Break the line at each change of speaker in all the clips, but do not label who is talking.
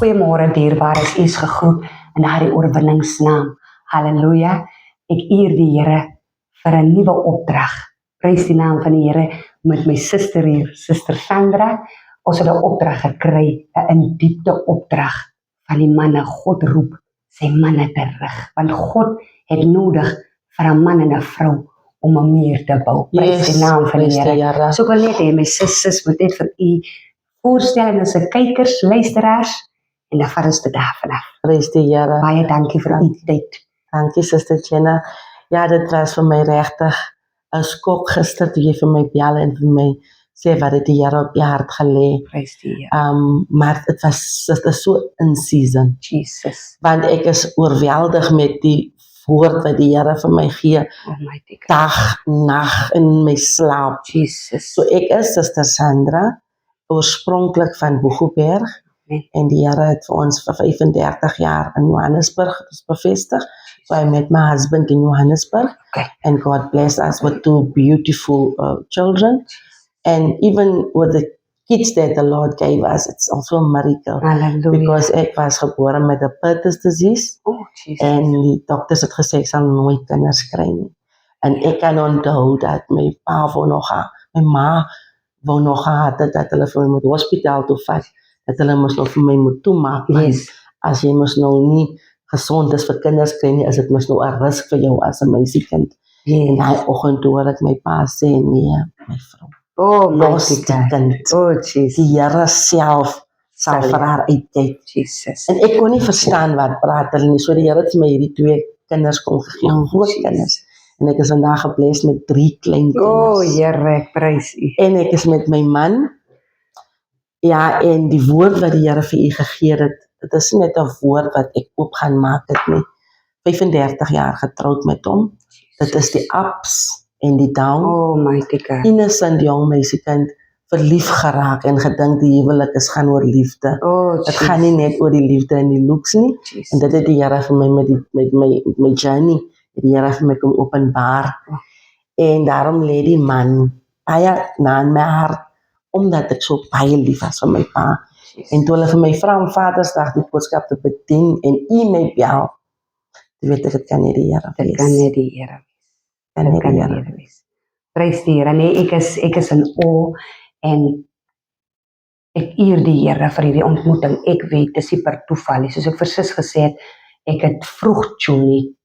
Goeiemôre dierbares, U is gegroet in daardie oorwinningsnaam. Halleluja. Ek eer die Here vir 'n nuwe opdrag. Prys die naam van die Here met my suster hier, Suster Sandra. Ons het 'n opdrag gekry, 'n in diepte opdrag van die manne. God roep sy manne terug, want God het nodig vir 'n man en 'n vrou om 'n muur te bou. Prys die naam van die Here. So ek wil net hê my susters moet net vir U voorstel en as 'n kykers, luisteraars en dan vat ons dit daar vanaf.
Prys die Here.
Baie dankie vir U tyd.
Dankie Suster Jenna. Ja, dit was vir my regtig 'n skok gister toe jy vir my bel en vir my sê wat het die Here op jou hart gelê.
Prys die Here.
Maar dit is so in season.
Jesus.
Want ek is oorweldig met die woord wat die Here vir my gee.
Almighty God.
Dag, nag in my slaap.
Jesus.
So ek is Suster Sandra, oorspronklik van Boegoeberg. En die Here het vir ons vir 35 jaar in Johannesburg bevestig. So I met my husband in Johannesburg.
Okay.
And God blessed us with 2 beautiful children. And even with the kids that the Lord gave us, it's also a miracle.
Hallelujah.
Because ek was gebore met 'n Pertus disease.
Oh, Jesus.
En die dokters het gesê ek sal nooit kinders kry nie. En ek kan onthou dat my pa wou nog my ma wou nog gehad het dat hulle vir my moet hospitaal toe vat. Dat hulle moes nog vir my moet toemaak.
Yes.
As jy mos nou nie gesond is vir kinders kry nie, is dit mos nou 'n risk vir jou as 'n meisiekind. En daai oggend toe hoor ek my pa sê, nee, my vrou.
Oh,
Los
mighty
die
God.
kind.
Oh, Jesus.
Die Here self sal vir haar uitkyk.
Jesus.
En ek kon nie verstaan wat praat hulle nie. So die Here het my hierdie 2 kinders kon gegee, groot kinders. En ek is vandag gebless met 3 klein kinders.
Oh, Here, ek prys U.
En ek is met my man. Ja, en die woord wat die Here vir U gegee het, dit is nie net 'n woord wat ek oop gaan maak dit nie. 35 jaar getroud met hom. Dit is die ups en die downs.
Oh, mighty God.
Innocent jong meisiekind verlief geraak en gedink die huwelik is gaan oor liefde.
Oh,
Dit gaan nie net oor die liefde en die looks nie.
Jesus.
En dit het die Here vir my met my journey, het die Here vir my kom openbaar. En daarom lê die man baie na in my hart, omdat ek so baie lief was vir my pa. En toe hulle vir my vra om Vadersdag die boodskap te bedien en U my bel, toe weet ek dit kan nie die Here wees.
Dit kan net die Here wees.
Kan nie die Here
wees. Prys die Here. Nee, ek is in awe en ek eer die Here vir hierdie ontmoeting. Ek weet dis nie per toeval nie. Soos ek vir sis gesê het, ek het vroeg Junie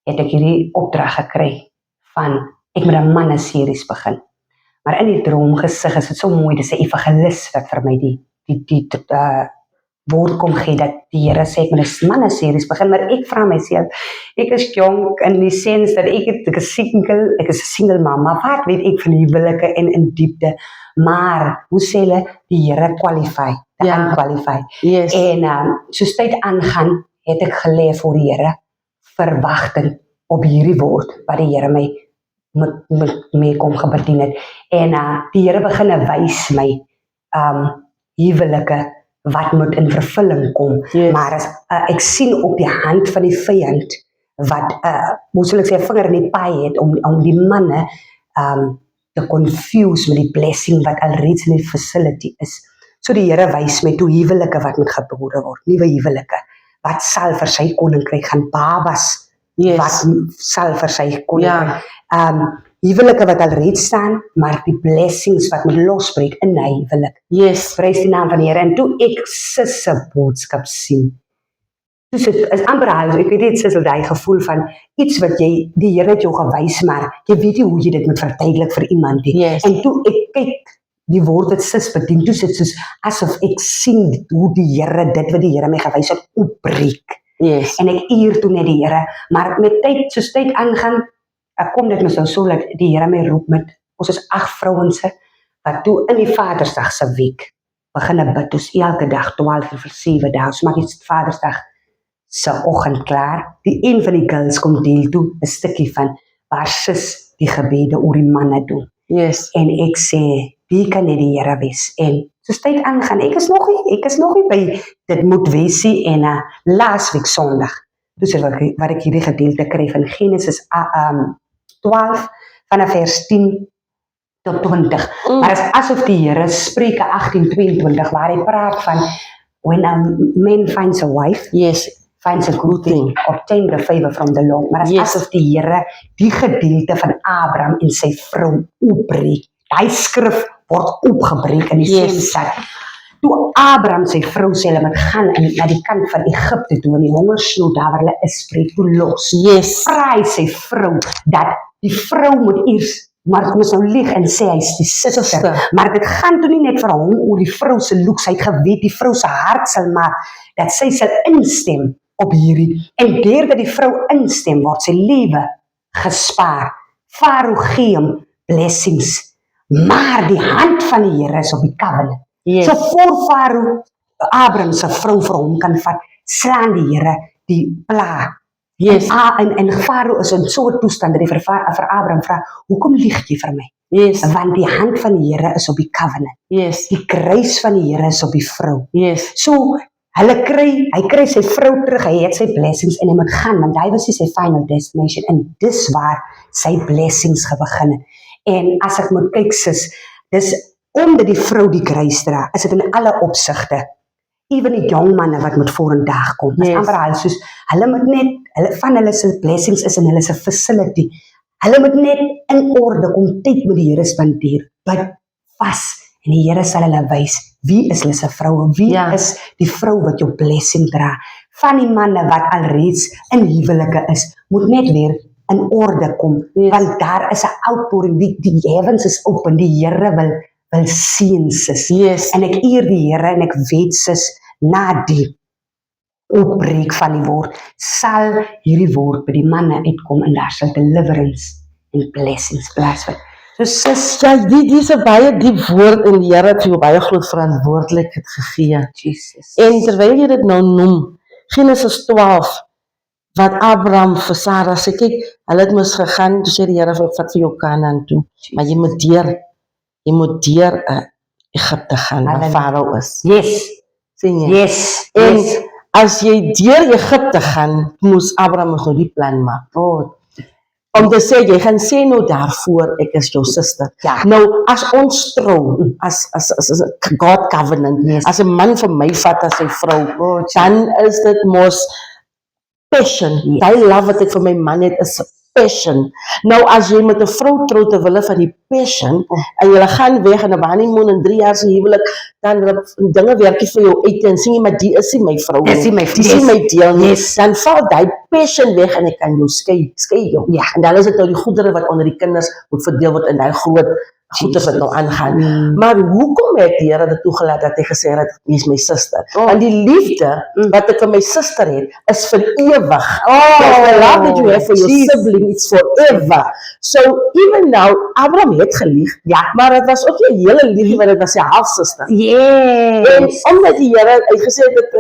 het ek hierdie opdrag gekry van ek moet 'n manne-series begin. Maar in die droomgesig is dit so mooi, dis 'n evangelis wat vir my die woord kom gee dat die Here sê ek moet 'n manne-series begin, maar ek vra myself, ek is jong in die sens dat ek is single mama, wat weet ek van huwelike en in diepte, maar hoe sê hulle, die Here qualify, qualify.
Yes.
En soos tyd aangaan, het ek gelê voor die Here verwagting op hierdie woord wat die Here my met mee kom gebedien het. En die Here begin wys my huwelike wat moet in vervulling kom.
Yes.
Maar as, ek sien op die hand van die vyand wat, hoe sal ek sê, vinger in die paai het om die manne te confuse met die blessing wat alreeds in die facility is. So die Here wys my toe huwelike wat moet gebore word, nuwe huwelike, wat sal vir sy koninkryk gaan, babas,
Yes.
wat sal vir sy koninkryk, huwelike wat alreeds staan, maar die blessings wat moet losbreek in hy huwelik.
Yes.
Prys die naam van die Here. En toe ek sis se boodskap sien, dus het is amper al, ek weet nie, sis, daai gevoel van iets wat die Here het jou gewys, maar jy weet nie hoe jy dit moet verduidelik vir iemand nie.
Yes.
En toe ek kyk die woord wat sis bedien, toe sit soos asof ek sien hoe die Here dit wat die Here my gewys het opbreek.
Yes.
En ek eer toe net die Here, maar met tyd, soos tyd aangaan, kom dit mos nou so dat die Here my roep met, ons is 8 vrouense, wat toe in die Vadersdag se week begin bid, ons elke dag 12 vir 7 dae, ons maak iets Vadersdag se oggend klaar. Die een van die girls kom deel toe 'n stukkie van waar sis die gebede oor die manne doen.
Yes.
En ek sê, wie kan net die Here wees? En soos tyd aangaan, ek is nog nie by dit moet wees nie. En laasweek Sondag, dus wat ek hierdie gedeelte kry van Genesis 12 vanaf vers 10 tot 20. Maar is asof die Here Spreuke 18:22 waar hy praat van when a man finds a wife,
Yes.
finds a good thing, obtain the favor from the Lord. Maar as
Yes.
asof die Here die gedeelte van Abraham en sy vrou opbreek. Daai skrif word opgebreek in die
Yes.
same stad. Toe Abraham sy vrou sê hulle moet gaan na die kant van Egipte toe, in die hongersnood daar waar hulle is, breek toe los.
Yes.
Vra hy sy vrou dat die vrou moet eers maar ons nou lieg en sê hy is die suster. Maar dit gaan toe nie net vir hom oor die vrou se looks, hy het geweet die vrou se hart sal maak dat sy sal instem op hierdie. En deurdat die vrou instem word sy lewe gespaar. Farao gee hom blessings, maar die hand van die Here is op die covenant.
Yes.
So voor Farao Abraham se vrou vir hom kan vat, slaan die Here die pla.
Yes.
En Farao is in so 'n toestand dat hy vir Abraham vra, hoekom lieg jy vir my?
Yes.
Want die hand van die Here is op die covenant.
Yes.
Die kruis van die Here is op die vrou.
Yes.
So hy kry sy vrou terug, hy het sy blessings en hy moet gaan, want hy was nie sy final destination en dis waar sy blessings begin het. En as ek moet kyk sis, dis omdat die vrou die kruis dra, is dit in alle opsigte. Even die jong manne wat moet vorendag kom, is
Yes.
amper al soos, hulle moet net, van hulle se blessings is in hulle se facility, hulle moet net in orde kom tyd met die Here spandeer, bid vas, en die Here sal hulle wys, wie is hulle se vrou, wie
Ja.
is die vrou wat jou blessing dra. Van die manne wat alreeds in huwelike is, moet net weer in orde kom,
Yes.
want daar is 'n outpouring, die heavens is open, die Here wil seën sis.
Yes.
En ek eer die Here en ek weet sis, na die opbreek van die woord, sal hierdie woord by die manne uitkom en daar sal deliverance en blessings plaasvind. So sis,
Ja, die is 'n baie diep woord en die Here het jou baie groot verantwoordelikheid gegee.
Jesus.
En terwyl jy dit nou noem, Genesis 12, wat Abraham vir Sarah sê, kyk, hulle het mos gegaan, toe sê die Here vir vat vir jou Kanaan toe, maar jy moet deur Egipte gaan, waar
Halleluja.
Farao is.
Yes,
Sien jy?
yes,
En
yes.
as jy deur Egipte gaan, moes Abraham nog die plan maak.
Oh,
Om te sê, jy gaan sê nou daarvoor, ek is jou suster.
Ja.
Nou, as ons trou, as God covenant,
Yes.
as 'n man vir my vat as sy vrou,
Oh,
dan is dit mos passion.
Yes.
Die love wat ek vir my man het, is passion. Nou, as jy met 'n vrou trou ter wille van die passion, en jy gaan weg en 'n honeymoon en 3 jaar se huwelik, dan dinge werk nie vir jou uit en sê jy, maar die is nie my vrou
Is nie my-
die is nie my deel nie.
Yes.
Dan val die passion weg en ek kan jou skei jou.
Ja.
En dan is dit nou die goedere wat onder die kinders moet verdeel word in daai groot goeders wat nou aangaan. Maar hoekom het die Here dit toegelaat dat hy gesê het, jy is my suster? Want die liefde wat ek vir my suster het, is vir ewig. The love that you have for your sibling is forever. So even now, Abraham het gelieg, maar het was ook nie 'n hele liefde, want het was sy halfsuster. En
yes.
omdat die Here het gesê dat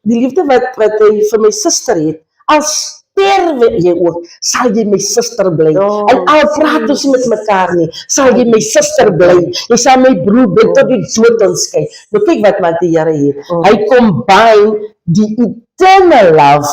die liefde wat hy vir my suster het, als sterwe jy ook, sal jy my suster bly. En al praat ons nie met mekaar nie, sal jy my suster bly. Jy sal my broer bly tot die dood ons skei. Nou kyk wat maak die Here hier. Hy combine die eternal love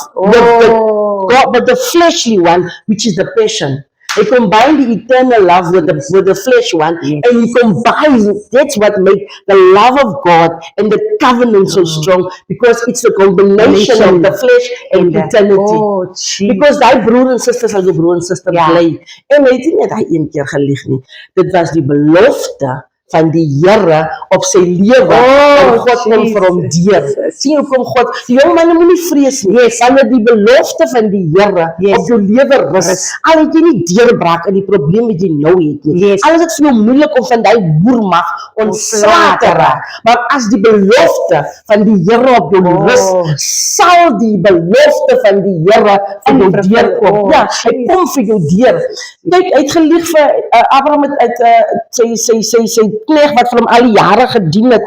with the fleshly one, which is the passion. He combined the eternal love with the flesh one, and he combines, that's what makes the love of God and the covenant so strong, because it's the combination of the flesh and eternity. Because die broer en suster sal jou broer en suster bly. En hy het nie net hy een keer gelieg nie. Dit was die belofte van die Here op sy lewe en God kom vir hom deur. Sien hoe kom God, die jong man moet nie vrees nie, wanneer die belofte van die Here op jou lewe rus, al het jy nie deurbraak in die probleem wat jy nou het nie, al is dit vir jou moeilik om van die boermag ontslae te raak, maar as die belofte van die Here op jou rus, sal die belofte van die Here vir jou deurkom. Ja, hy kom vir jou deur. Kyk, hy het gelieg vir Abraham uit sy knegt wat vir hom al die jare gedien het.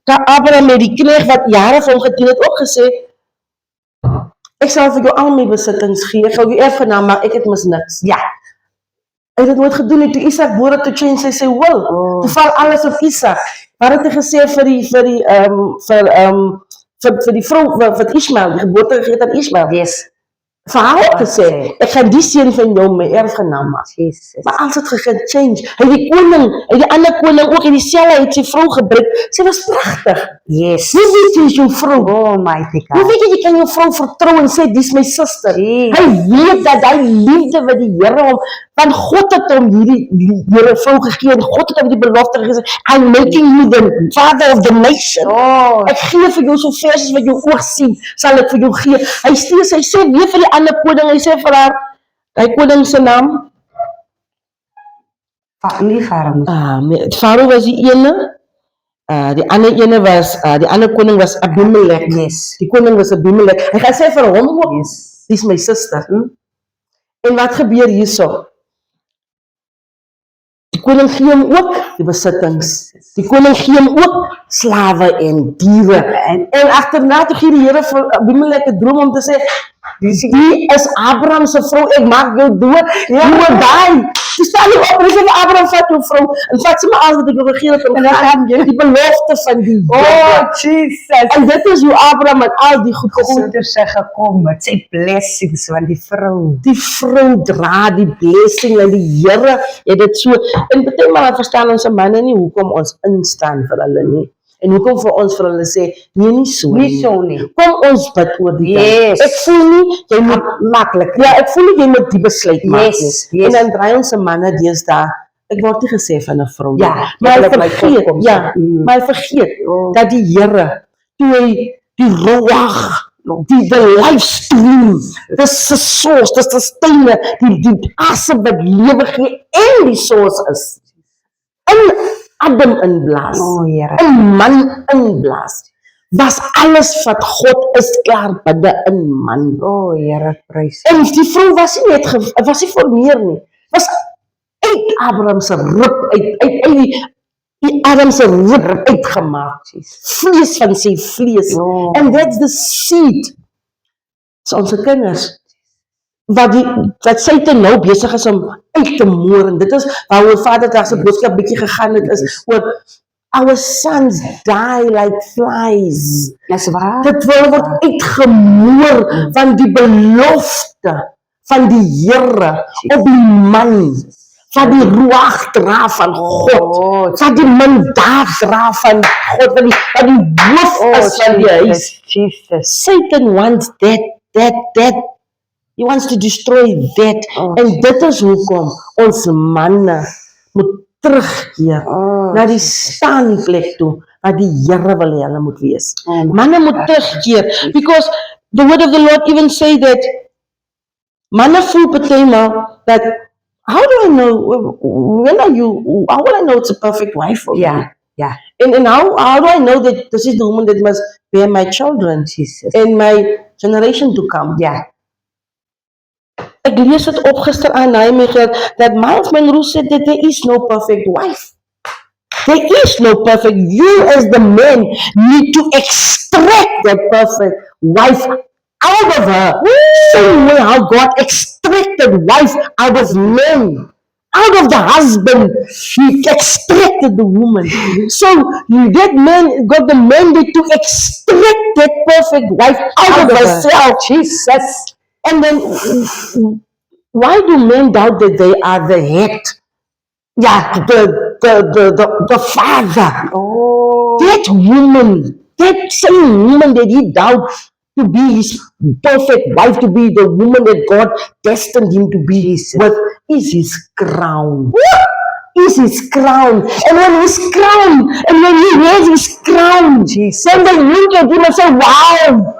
Abraham het die knegt wat jare vir hom gedien het ook gesê, ek sal vir jou al my besittings gee, ek sal jou erfgenaam maak, ek het mis niks. Ja. Hy het dit nooit gedoen nie, toe Isak boor het, toe change hy sy wil. Toe val alles op Isak. Wat het hy gesê vir die vrou, vir Ishmael, die geboorte gegee aan Ishmael? vir haar ook gesê, ek gaan die seun van jou my erfgenaam maak.
Jesus.
Maar alles het gechange. Hy die koning, hy die ander koning ook in dieselfde het sy vrou gebruik. Sy was pragtig.
Yes.
Hoe weet jy is jou vrou?
Oh, mighty
Hoe
God.
weet jy kan jou vrou vertrou en sê dis my suster?
Jesus.
Hy weet dat hy liefde wat die Here hom, want God het hom hierdie Here vrou gegee en God het hom die belofte gesê, I'm making you the father of the nation.
Oh,
Ek gee vir jou so ver as wat jou oog sien, sal ek vir jou gee. Hy sê weer vir die ander koning, hy sê vir haar, hy koning se naam,
nie Farao.
Farao was die ene, die ander ene was, die ander koning was Abimelech.
Yes.
Die koning was Abimelech. Hy gaan sê vir hom ook,
Yes.
dis my suster. En wat gebeur hierso? Die koning gee hom ook die besittings. Die koning gee hom ook slawe en diere. En agterna toe gee die Here vir Abimelech 'n droom om te sê, die is Abraham se vrou, ek maak jou dood, jy moet die. Toe staan hy op en hy sê vir Abraham, vat jou vrou, en vat sy maar alles wat ek wil gegee het, en dan gaan jy die belofte van die
Oh, Jesus.
En dit is hoe Abraham met al die goed gesit.
Goeie se gekom met sy blessings van die vrou.
Die vrou dra die blessing en die Here het dit so. En baie maar verstaan ons manne nie hoekom ons instaan vir hulle nie. En hoekom vir ons vir hulle sê, nee nie so nie.
Nie so nie.
Kom ons bid oor die ding.
Yes.
Ek voel nie, jy moet
Maklik.
ja, ek voel nie jy moet die besluit maak
Yes,
nie.
yes.
En dan draai ons se manne deesdae, ek word nie gesê van 'n vrou nie.
Ja,
maar hy
dat my
vergeet,
kom,
ja, maar hy vergeet dat die Here toe hy die ruach, die livestream, dis 'n source, dis 'n steene, die asem wat lewe gee en die source is. In Adam inblaas,
Oh, Here.
'n man inblaas. Was alles wat God is klaar binne in man.
Oh, Here, prys.
En die vrou was nie net was nie vir meer nie. Was uit Abraham se rib uit die Adam se rib uitgemaak. Vlees van sy vlees.
Oh.
And that's the seed. So ons kinders wat Satan nou besig is om uit te moer, en dit is waaroor Vaderdag se boodskap bietjie gegaan het, is oor our sons die like flies.
Dis waar.
Dit word uitgemoor van die belofte van die Here op die man, van die ruach dra van God, van die mandaat dra van God, van die hoof is van die huis.
Jesus.
Satan wants that. He wants to destroy that. En dit is hoekom ons manne moet terugkeer na die staanplek toe waar die Here wil hê hulle moet wees. Manne moet terugkeer, because the word of the Lord even say that manne voel partymal that how do I know how will I know it's a perfect wife for me?
Ja, ja.
And how do I know that this is the woman that must bear my children
Jesus.
and my generation to come?
Ja.
Ek lees dit op gister aan Nehemiah that Miles Monroe said that there is no perfect wife. There is no perfect. You as the man need to extract that perfect wife out of her. Same way how God extracted wife out of men. Out of the husband, he extracted the woman. So that man got the mandate to extract that perfect wife out of herself.
Jesus.
And then, why do men doubt that they are the head? Yeah, the father.
Oh.
That woman, that same woman that he doubt to be his perfect wife, to be the woman that God destined him to be with, is his crown. Is his crown. And when his crown, and when he wears his crown, then they look at him and say, wow,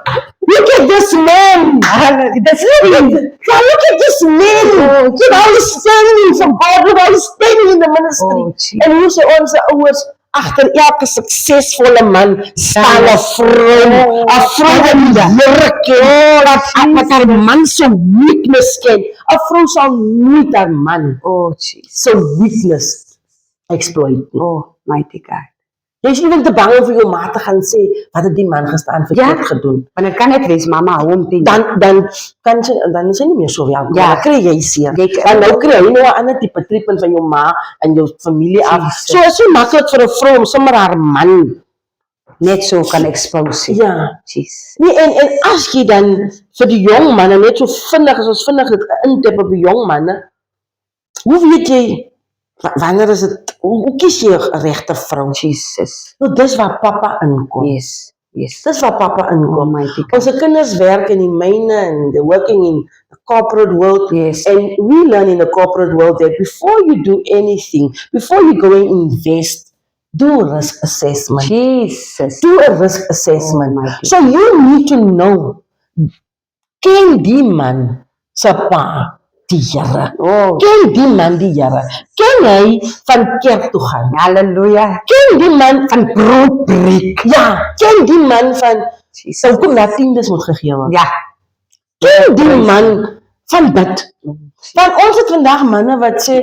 look at this man. That's it. Look at this man. Look how he's standing for God. Look how he's standing in the ministry. En hoe sy ons ouers, agter elke suksesvolle man staan 'n vrou. 'n vrou wat die Here ken, wat haar man se weakness ken. 'n vrou sal nooit haar man se weakness exploit nie.
Oh, mighty God.
Jy is nie even te bang om vir jou ma te gaan sê wat het die man gestaan verkeerd gedoen.
Want dit kan net wees mama hou hom teen.
Dan is hy nie meer so welkom.
Ja.
Dan kry jy seer. Dan nou kry jy nou 'n ander tipe treatment van jou ma en jou familie af. So is dit maklik vir 'n vrou om sommer haar man
net so kan expose.
Ja.
Jesus.
Nee, en as jy dan vir die jong manne net so vinnig as ons vinnig het intip op die jong manne, hoe weet jy wanneer is dit, hoe kies jy 'n regte vrou?
Jesus.
Nou dis waar pappa inkom.
Yes. Yes.
Dis waar pappa inkom.
Almighty God.
Onze kinders werk in die myne and they're working in the corporate world.
Yes.
And we learn in the corporate world that before you do anything, before you go and invest, do a risk assessment.
Jesus.
Do a risk assessment.
Almighty.
So you need to know, ken die man se pa die Here?
Oh.
Ken die man die Here? Ken hy van kerk toe gaan?
Hallelujah.
Ken die man van brood breek? Ja, ken die man van
Jesus.
sou kom na tiendes moet gegee word.
Ja.
Ken die man van bid. Want ons het vandag manne wat sê,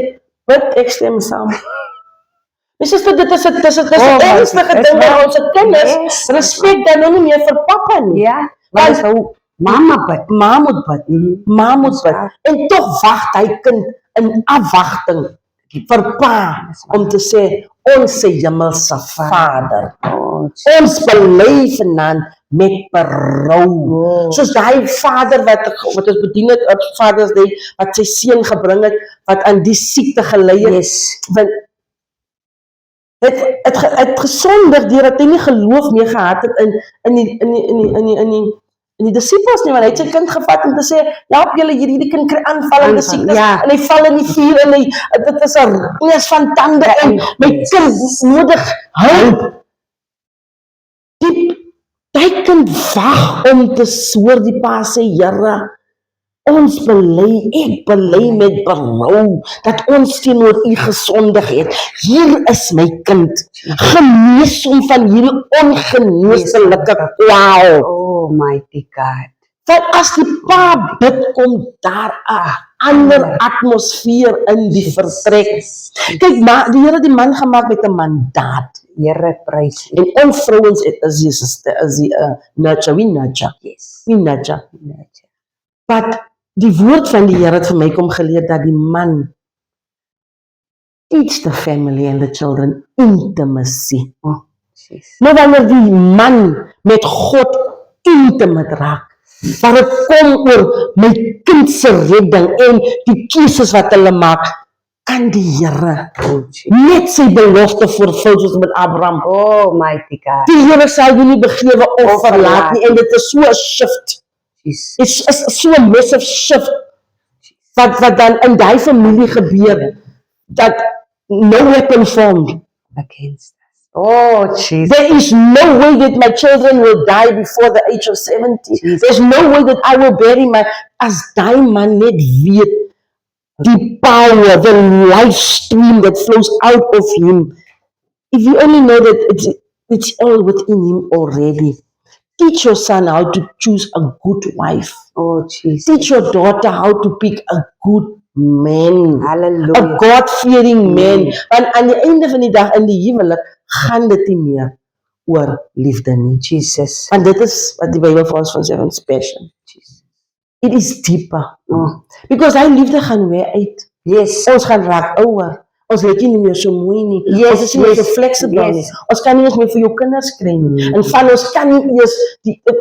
bid ek stem saam. Dis is dit is 'n ernstige ding by ons kinders.
Yes.
Respek dan nou nie meer vir pappa nie.
Ja. Want so mama bid.
Ma moet bid. Ma moet bid. En tog wag hy kind in afwagting vir pa om te sê, ons se hemelse Vader.
Oh,
Ons bely vanaand met berou.
Oh.
Soos daai vader wat ons bedien het op Vader's Day, wat sy seun gebring het, wat aan die siekte gelei het.
yes.
Want het gesondig deurdat hy nie geloof meer gehad het in die disippels nie, want hy het sy kind gevat om te sê, help julle hierdie kind kry aanvallende siektes,
Ja.
en hy val in die vuur en dit is 'n reus van tande en my kind nodig hulp. Die kind wag om te hoor die pa sê, Here, ons bely, ek bely met berou, dat ons teenoor u gesondig het. Hier is my kind, genees hom van hierdie ongeneeslike kwaal.
Oh, mighty God.
Want as die pa bid, kom daar 'n ander atmosfeer in die vertrek. Kyk, die Here het die man gemaak met 'n mandaat.
Here prys.
En ons vrouens is die nurture, we nurture.
Yes.
We nurture. But die woord van die Here het vir my kom geleer dat die man teach the family and the children intimacy.
Oh, Jesus.
Maar wanneer die man met God intimate raak, waar het kom oor my kind se redding en die keuses wat hulle maak, kan die Here
Oh, Jesus.
net sy belofte vervul soos met Abraham.
Oh, mighty God.
Die Here sal jou nie begewe of verlaat nie, en dit is so 'n shift.
Jesus.
Is so 'n massive shift wat dan in daai familie gebeur, dat no weapon formed.
Against us. Oh, Jesus.
There is no way that my children will die before the age of 70. There's no way that I will bury my, as daai man net weet, die power, the life stream that flows out of him. If you only know that it's all within him already. Teach your son how to choose a good wife.
Oh, Jesus.
Teach your daughter how to pick a good man.
Hallelujah.
A God-fearing man. Want aan die einde van die dag in die huwelik gaan dit nie meer oor liefde nie.
Jesus.
Want dit is wat die Bybel vir ons van sê, ons passion. It is deeper.
Oh,
Because hy liefde gaan weer uit.
yes.
Ons gaan raak ouer. Ons lyk nie meer so mooi nie.
Yes,
Ons is nie meer so
yes,
flexible
yes.
nie. Ons kan nie eens meer vir jou kinders kry nie. En van ons kan nie eers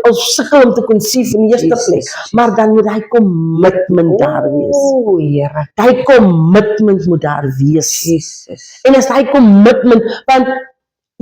ons sukkel om te conceive in die eerste
Jesus.
plek. Maar dan moet hy commitment daar wees.
Oh, Here.
Hy commitment moet daar wees.
Jesus.
En as hy commitment, want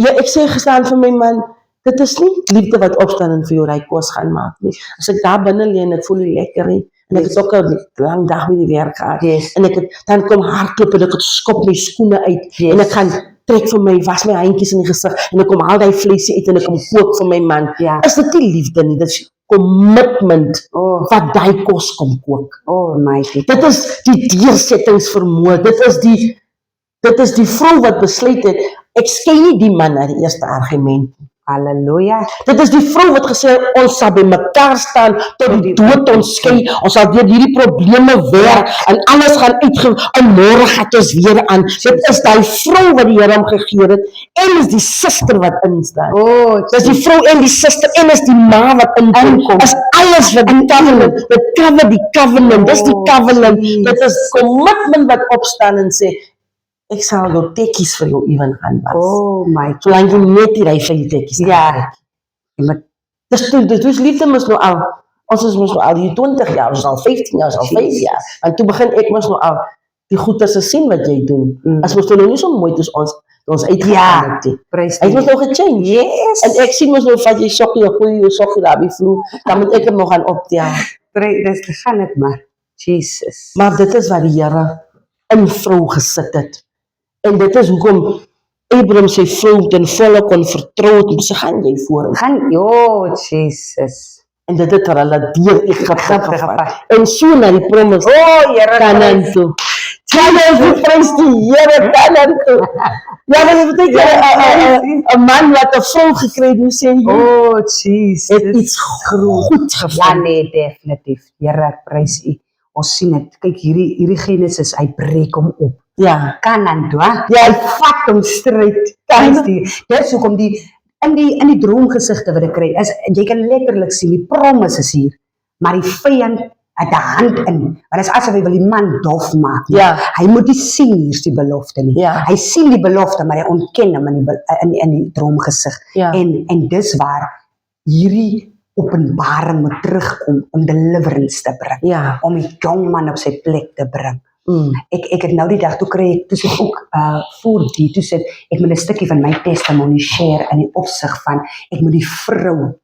ja, ek sê gestaan vir my man, dit is nie liefde wat opstaan en vir jou ry kos gaan maak nie. As ek daar binne lê en ek voel nie lekker nie, en ek het ook 'n lang dag by die werk gehad,
Yes.
en ek het, dan kom hardloop en ek het skop my skoene uit,
Yes.
en ek gaan trek vir my, was my handjies in die gesig, en ek kom al die vleesie uit en ek kom kook vir my man.
Ja.
Is dit nie liefde nie, dit is commitment
Oh,
wat die kos kom kook.
oh, mighty God.
Dit is die deursettingsvermoë, dit is die vrou wat besluit het, ek skei nie die man na die eerste argument.
Hallelujah.
Dit is die vrou wat gesê het, ons sal by mekaar staan tot die dood ons skei, ons sal deur hierdie probleme werk en alles gaan en môre gaan ons weer aan. Dit is die vrou wat die Here hom gegee het en is die suster wat instaan.
Oh,
Dis die vrou en die suster en is die ma wat inkom. Is alles wat die covenant, dit cover die covenant, dis die covenant. Dit is commitment wat opstaan en sê, ek sal jou tekkies vir jou even gaan was.
Oh my God.
Solank jy net die ry vir die tekkies.
Ja. Maar
Dus liefde mos nou al, ons is mos nou al die 20 jaar, ons is al 15 jaar, ons is al 5 jaar. En toe begin ek mos nou al die goeie te sien wat jy doen. As mos nou nie so mooi is ons uitgegaan het nie.
prys
Hy het
die
mos nou gechange.
Yes.
En ek sien mos nou vat jy sokkie, jy gooi jou sokkie daar by vloer, dan moet ek hem nog gaan optel.
Dis gaan dit maar. Jesus.
Maar dit is wat die Here in vrou gesit het. En dit is hoekom Abraham sy vrou ten volle kon vertrou het, en sy gaan jy voor.
Gaan, Jesus.
En dit het vir hulle deur Egipte gevat.
gevat.
En so na die promise
Here,
Canaan toe. Canaan toe, prys die Here, Canaan toe. Ja, maar dit beteken 'n man wat 'n vrou gekry het, hoe sê jy?
Oh, Jesus.
Het iets goed
Ja,
gevind.
nee, definitief. Here, ek prys U. Ons sien dit. Kyk, hierdie Genesis, hy breek hom op.
Ja.
Canaan toe, hè?
Ja,
Hy vat hom straight. Dis hoekom in die droomgesigte wat ek kry, is jy kan letterlik sien die promise is hier, maar die vyand het 'n hand in. Want dit is asof hy wil die man dof maak. Nie?
Ja.
Hy moet nie sien hier's die belofte nie.
Ja.
Hy sien die belofte, maar hy ontken hom in die droomgesig.
Ja.
En dis waar hierdie openbaring moet terugkom om deliverance te bring.
Ja.
Om die jong man op sy plek te bring. Ek het nou die dag, toe kry ek, toe sit ook voor die, toe sit, ek moet 'n stukkie van my testimony share in die opsig van, ek moet die vrou,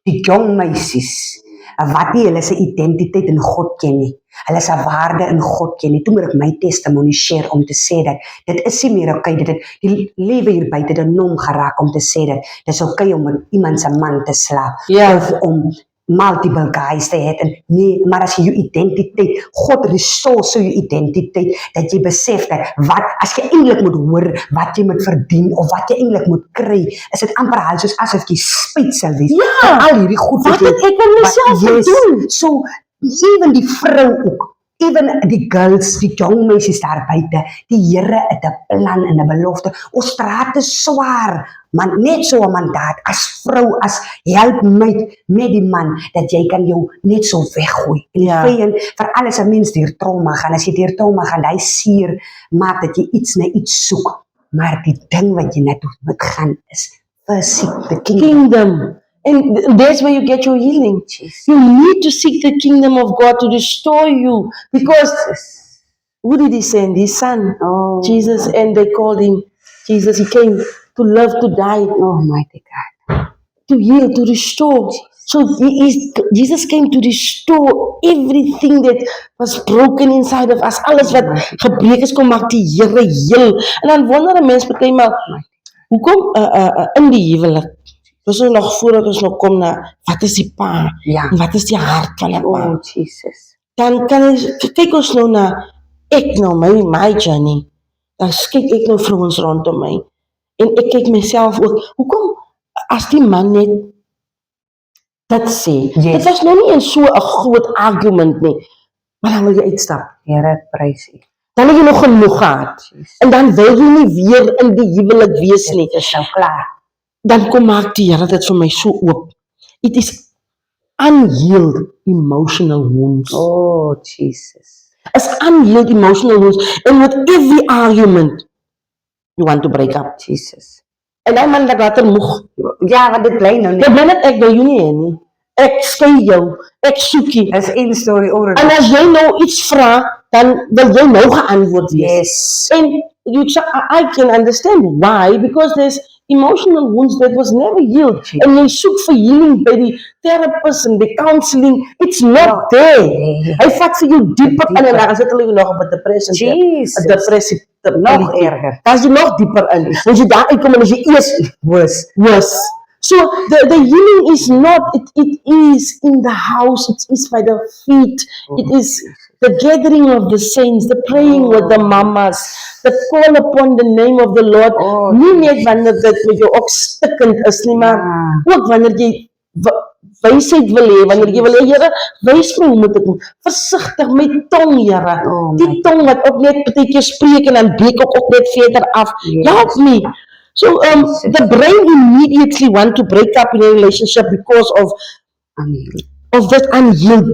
die jong meisies, wat nie hulle se identiteit in God ken nie, hulle se waarde in God ken nie, toe moet ek my testimony share om te sê dat, dit is nie meer okay, die lewe hier buite het 'n norm geraak om te sê dat, dit is okay om met iemand se man te slaap,
Ja.
of om multiple guys te het, en nee, maar as jy jou identiteit, God restore so jou identiteit, dat jy besef dat, as jy eintlik moet hoor, wat jy moet verdien, of wat jy eintlik moet kry, is dit amper al soos asof jy spyt sal wees,
Ja.
vir al hierdie goed
Wat het ek aan myself gedoen?
So, even die vrou ook, even die girls, die jong meisies daar buite, die Here het 'n plan en 'n belofte. Ons straat is swaar, man, net so 'n mandaat as vrou, as helpmeid met die man, dat jy kan jou net so weggooi. En
Ja.
die vyand, vir alles 'n mens deur trauma gaan, as jy deur trauma gaan, daai seer maak dat jy iets na iets soek. Maar die ding wat jy net moet gaan is, first seek the kingdom.
Kingdom. And that's where you get your healing. You need to seek the kingdom of God to restore you. Because who did he send? His son,
Oh.
Jesus, and they called him Jesus. He came to love, to die,
Oh, mighty God.
to heal, to restore. So Jesus came to restore everything that was broken inside of us. Alles wat gebreek is, kom maak die Here heel. En dan wonder 'n mens partymal, hoekom in die huwelik, ons is nog voordat ons nog kom na, wat is die pa?
Ja.
En wat is die hart van 'n pa?
Oh, Jesus.
Dan kyk ons nou na, ek nou, my journey. Dan kyk ek nou vrouens rondom my. En ek kyk myself ook, hoekom, as die man net dit sê,
Yes.
dit was nou nie in so 'n groot argument nie, maar dan wil jy uitstap.
Here, prys U.
Dan het jy nog genoeg gehad. En dan wil jy nie weer in die huwelik wees nie.
Dit is nou klaar.
Dan kom maak die Here dit vir my so oop. It is unhealed emotional wounds.
Oh, Jesus.
It's unhealed emotional wounds. And with every argument, you want to break up.
Jesus.
En hy man dat later moeg.
Ja, want dit bly nou
Jy
net.
bly net, ek wil jou nie hê nie. Ek skei jou. Ek soek jy.
Dis een story oor
En as jy nou iets vra, dan wil jy nou geantwoord wees.
Yes.
And I can understand why, because there's emotional wounds that was never healed. En jy soek vir healing by die therapist en die counseling. It's not there.
Nee.
Hy vat vir jou dieper in en dan sit hulle jou nog op 'n depressie.
Jesus.
'n depressie.
Nog erger.
Dan is jy nog dieper in. As jy daar uitkom en as jy eers worse. So the healing is not, it is in the house, it is by the feet, it is the gathering of the saints, the praying with the mamas, the call upon the name of the Lord.
Oh.
Nie net wanneer dit met jou ook stikkend is nie, maar ook wanneer jy wysheid wil hê, wanneer jy wil hê, Here, wys my hoe moet ek versigtig met tong, Here.
Oh my
Die tong wat ook net partykeer spreek en dan breek ook net verder af.
Yes.
Help me. So the brain immediately want to break up in a relationship because of
Amen.
that unhealed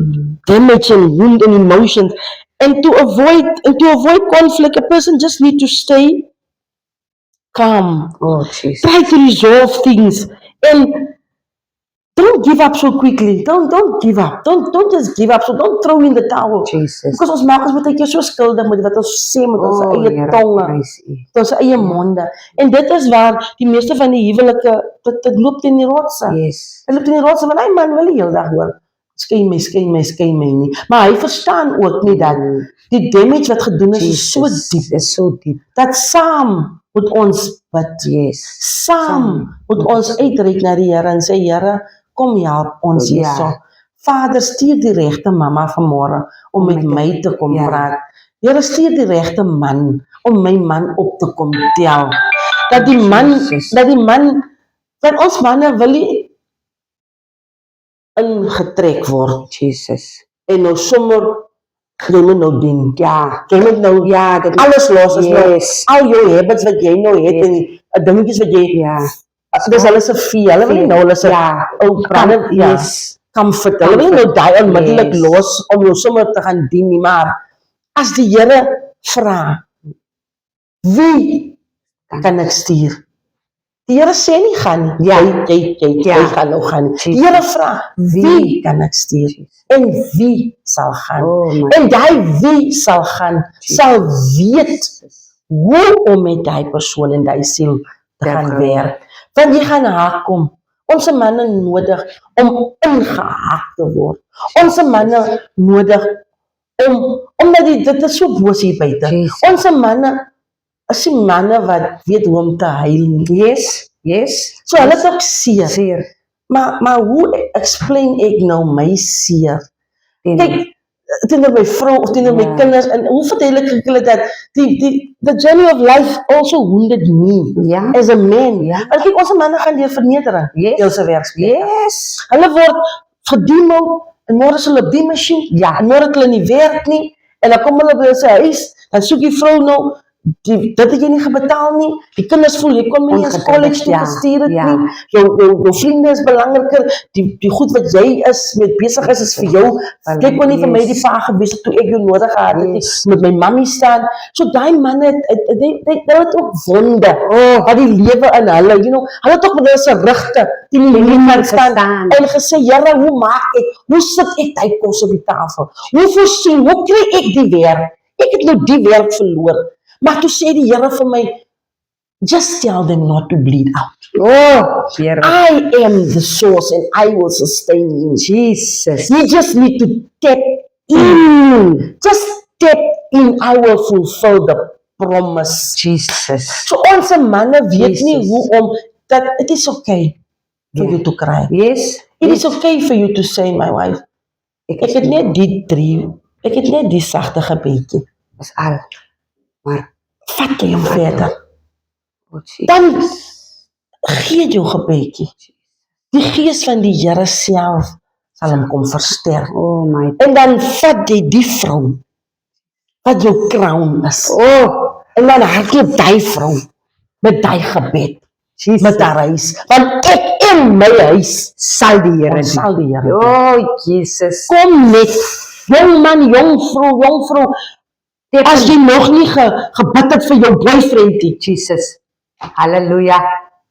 damage and wound and emotions. And to avoid conflict, a person just need to stay calm.
Oh, Jesus.
Try to resolve things. And don't give up so quickly. Don't give up. Don't just give up. So don't throw in the towel.
Jesus.
Because ons maak ons baie keer so skuldig met wat ons sê met ons
Oh,
eie
Here,
tonge,
prys U.
met ons eie monde. En dit is waar die meeste van die huwelike, dit loop teen die rotse.
Yes.
Hy loop teen die rotse, want hy man wil die hele dag hoor, skei my nie. Maar hy verstaan ook nie dat die damage wat gedoen is so diep.
Is so diep.
Dat saam moet ons bid.
Yes.
Saam moet ons uitreik na die Here en sê, Here, kom help ons
Ja.
hierso. Vader, stuur die regte mamma vanmôre om met my te kom
Ja.
praat. Here, stuur die regte man om my man op te kom tel. Dat die man, want ons manne wil nie ingetrek word.
Jesus.
En nou sommer, jy moet nou dien.
Ja.
Jy moet nou
Ja, dit is
alles los is nou.
Yes.
Al jou habits wat jy nou het en die dingetjies wat jy
Ja.
dis hulle se fee, hulle wil nie nou hulle se
Ja.
ou brande
Yes.
comfort. Hulle wil nie nou daai onmiddellik
Yes.
los om jou sommer te gaan dien nie, maar as die Here vra, wie kan ek stuur? Die Here sê nie gaan nie.
Ja.
Jy gaan nou gaan. Die Here vra, wie kan ek stuur? En wie sal gaan?
Oh my.
En daai wie sal gaan, sal weet hoe om met daai persoon en daai siel te gaan werk. Want jy gaan haak kom. Ons manne nodig om ingehaak te word. Ons manne nodig omdat dit is so boos hier buite.
Jesus.
Ons manne is die manne wat weet hoe om te huil nie.
Yes. Yes.
So hulle is ook seer.
Seer.
Maar hoe explain ek nou my seer? Kyk, teenoor my vrou of teenoor my kinders, en hoe vertel ek hulle dat the journey of life also wounded me
Ja.
as a man.
Ja.
En kyk, ons manne gaan deur vernedering.
Yes.
Deel se werksplek.
Yes.
Hulle word gedemo en môre is hulle op die masjien.
Ja.
En môre het hulle nie werk nie. En dan kom hulle by sy huis, dan soek die vrou nou dit het jy nie gebetaal nie. Die kinders voel jy kon my nie eens college toe
Ja,
gestuur het
ja.
nie. Jou vriende is belangriker. Die goed wat jy is met besig is vir jou. Kyk maar nie vir my die pa gewees het toe ek jou nodig gehad het nie.
Yes.
Met my mammie staan. So daai manne hulle het ook wonde. Wat die lewe in hulle, hulle het ook met hulle se rigte teen die lewe staan en gesê, Here, hoe maak ek? Hoe sit ek daai kos op die tafel? Hoe voorsien? Hoe kry ek die werk? Ek het nou die werk verloor. Maar toe sê die Here vir my, just tell them not to bleed out.
Oh, Here.
I am the source and I will sustain you.
Jesus.
You just need to tap in. Just tap in. I will fulfill the promise.
Jesus.
So ons manne weet nie
Jesus.
hoe om, that it is okay for you to cry.
Yes.
It is okay for you to say, my wife, ek het net die 3, ek het net die sagte gebedjie.
Dis al. Maar
Vat jy hom verder.
oh, Jesus.
Dan gee jou gebedjie. Die gees van die Here self sal hom kom versterk.
Oh my.
En dan vat jy die vrou wat jou crown is.
Oh,
En dan hardloop die vrou met die gebed,
Jesus.
met haar huis. Want ek in my huis
Sal die Here
ons sal die Here doen.
Oh, Jesus.
Kom net, jong man, jong vrou, as jy nog nie gebid het vir jou boyfriend nie,
Jesus. Halleluja.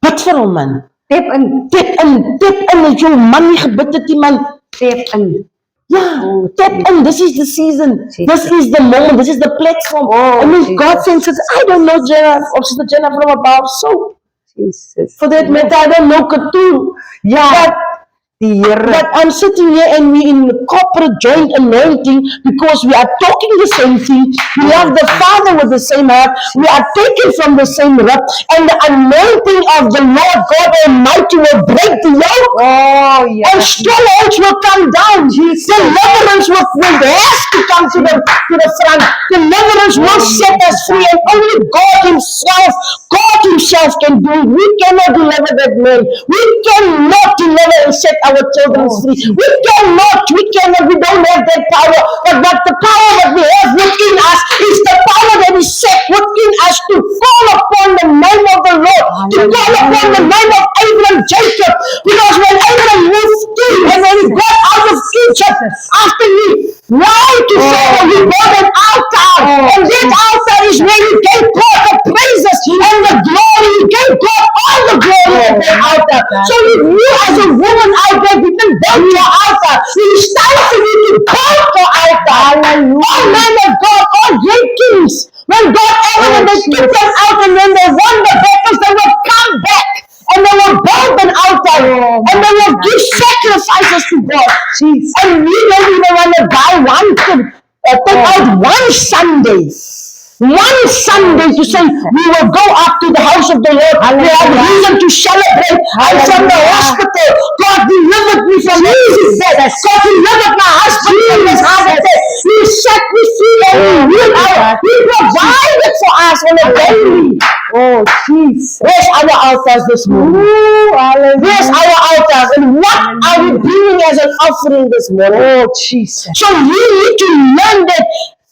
bid vir hom man.
Tap in.
Tap in, as jou man nie gebid het nie man,
Tap in.
ja, tap in, this is the season,
Jesus.
this is the moment, this is the platform.
Oh,
I mean,
Jesus.
God senses, I don't know Jenna, or Sister Jenna from above, so,
Jesus.
for that matter, I don't know Katoen.
Ja. Die Here.
But I'm sitting here and we in corporate joint anointing because we are talking the same thing. We love the Father with the same heart. We are taken from the same root. And the anointing of the Lord God Almighty will break the yoke.
Oh,
And
yes.
strongholds will come down. Deliverance will has to come to the front. Deliverance will set us free. And only God Himself can do it. We cannot deliver that man. We cannot deliver and set our children free. We don't have that power. But the power that we have within us is the power that is set within us to call upon the name of the Lord, to call upon the name of Abraham, Jacob. Because when Abraham moved in and when he got out of Egypt after he lied to therefore you build an altar. And this altar is where you gave God the praises and the glory. You gave God all the glory at that altar. So if you as a woman out there didn't build your altar, it's time for you to build your altar. All men of God, all great kings, when God when they took them out and when they won the battles, they would come back. And they will build an altar. And they will give sacrifices to God. And we don't even want to buy one thing. Take out one Sunday. One Sunday to say, we will go up to the house of the Lord. We have reason to celebrate. I'm from the hospital. God delivered me from easy death. God delivered my husband from his heart attack. He set me free and he healed our. He provided for us on a daily.
Oh, Jesus.
Where's our altars this morning? Where's our altars? And what are we bringing as an offering this morning?
Oh, Jesus.
So you need to learn that.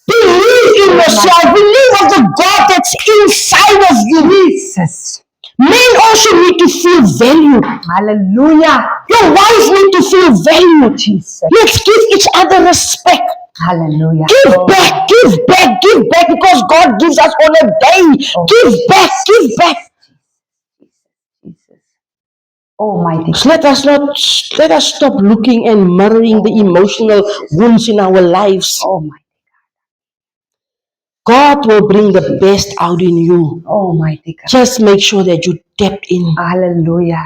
Believe in yourself. Believe of the God that's inside of you.
Jesus.
Men also need to feel valued.
Hallelujah.
Your wife need to feel valued.
Jesus.
Let's give each other respect.
Hallelujah.
Give back, give back, give back, because God gives us on a day. Give back, give back.
Jesus. Almighty.
So let us stop looking and mirroring the emotional wounds in our lives.
Almighty.
God will bring the best out in you.
Almighty God.
Just make sure that you tap in.
Hallelujah.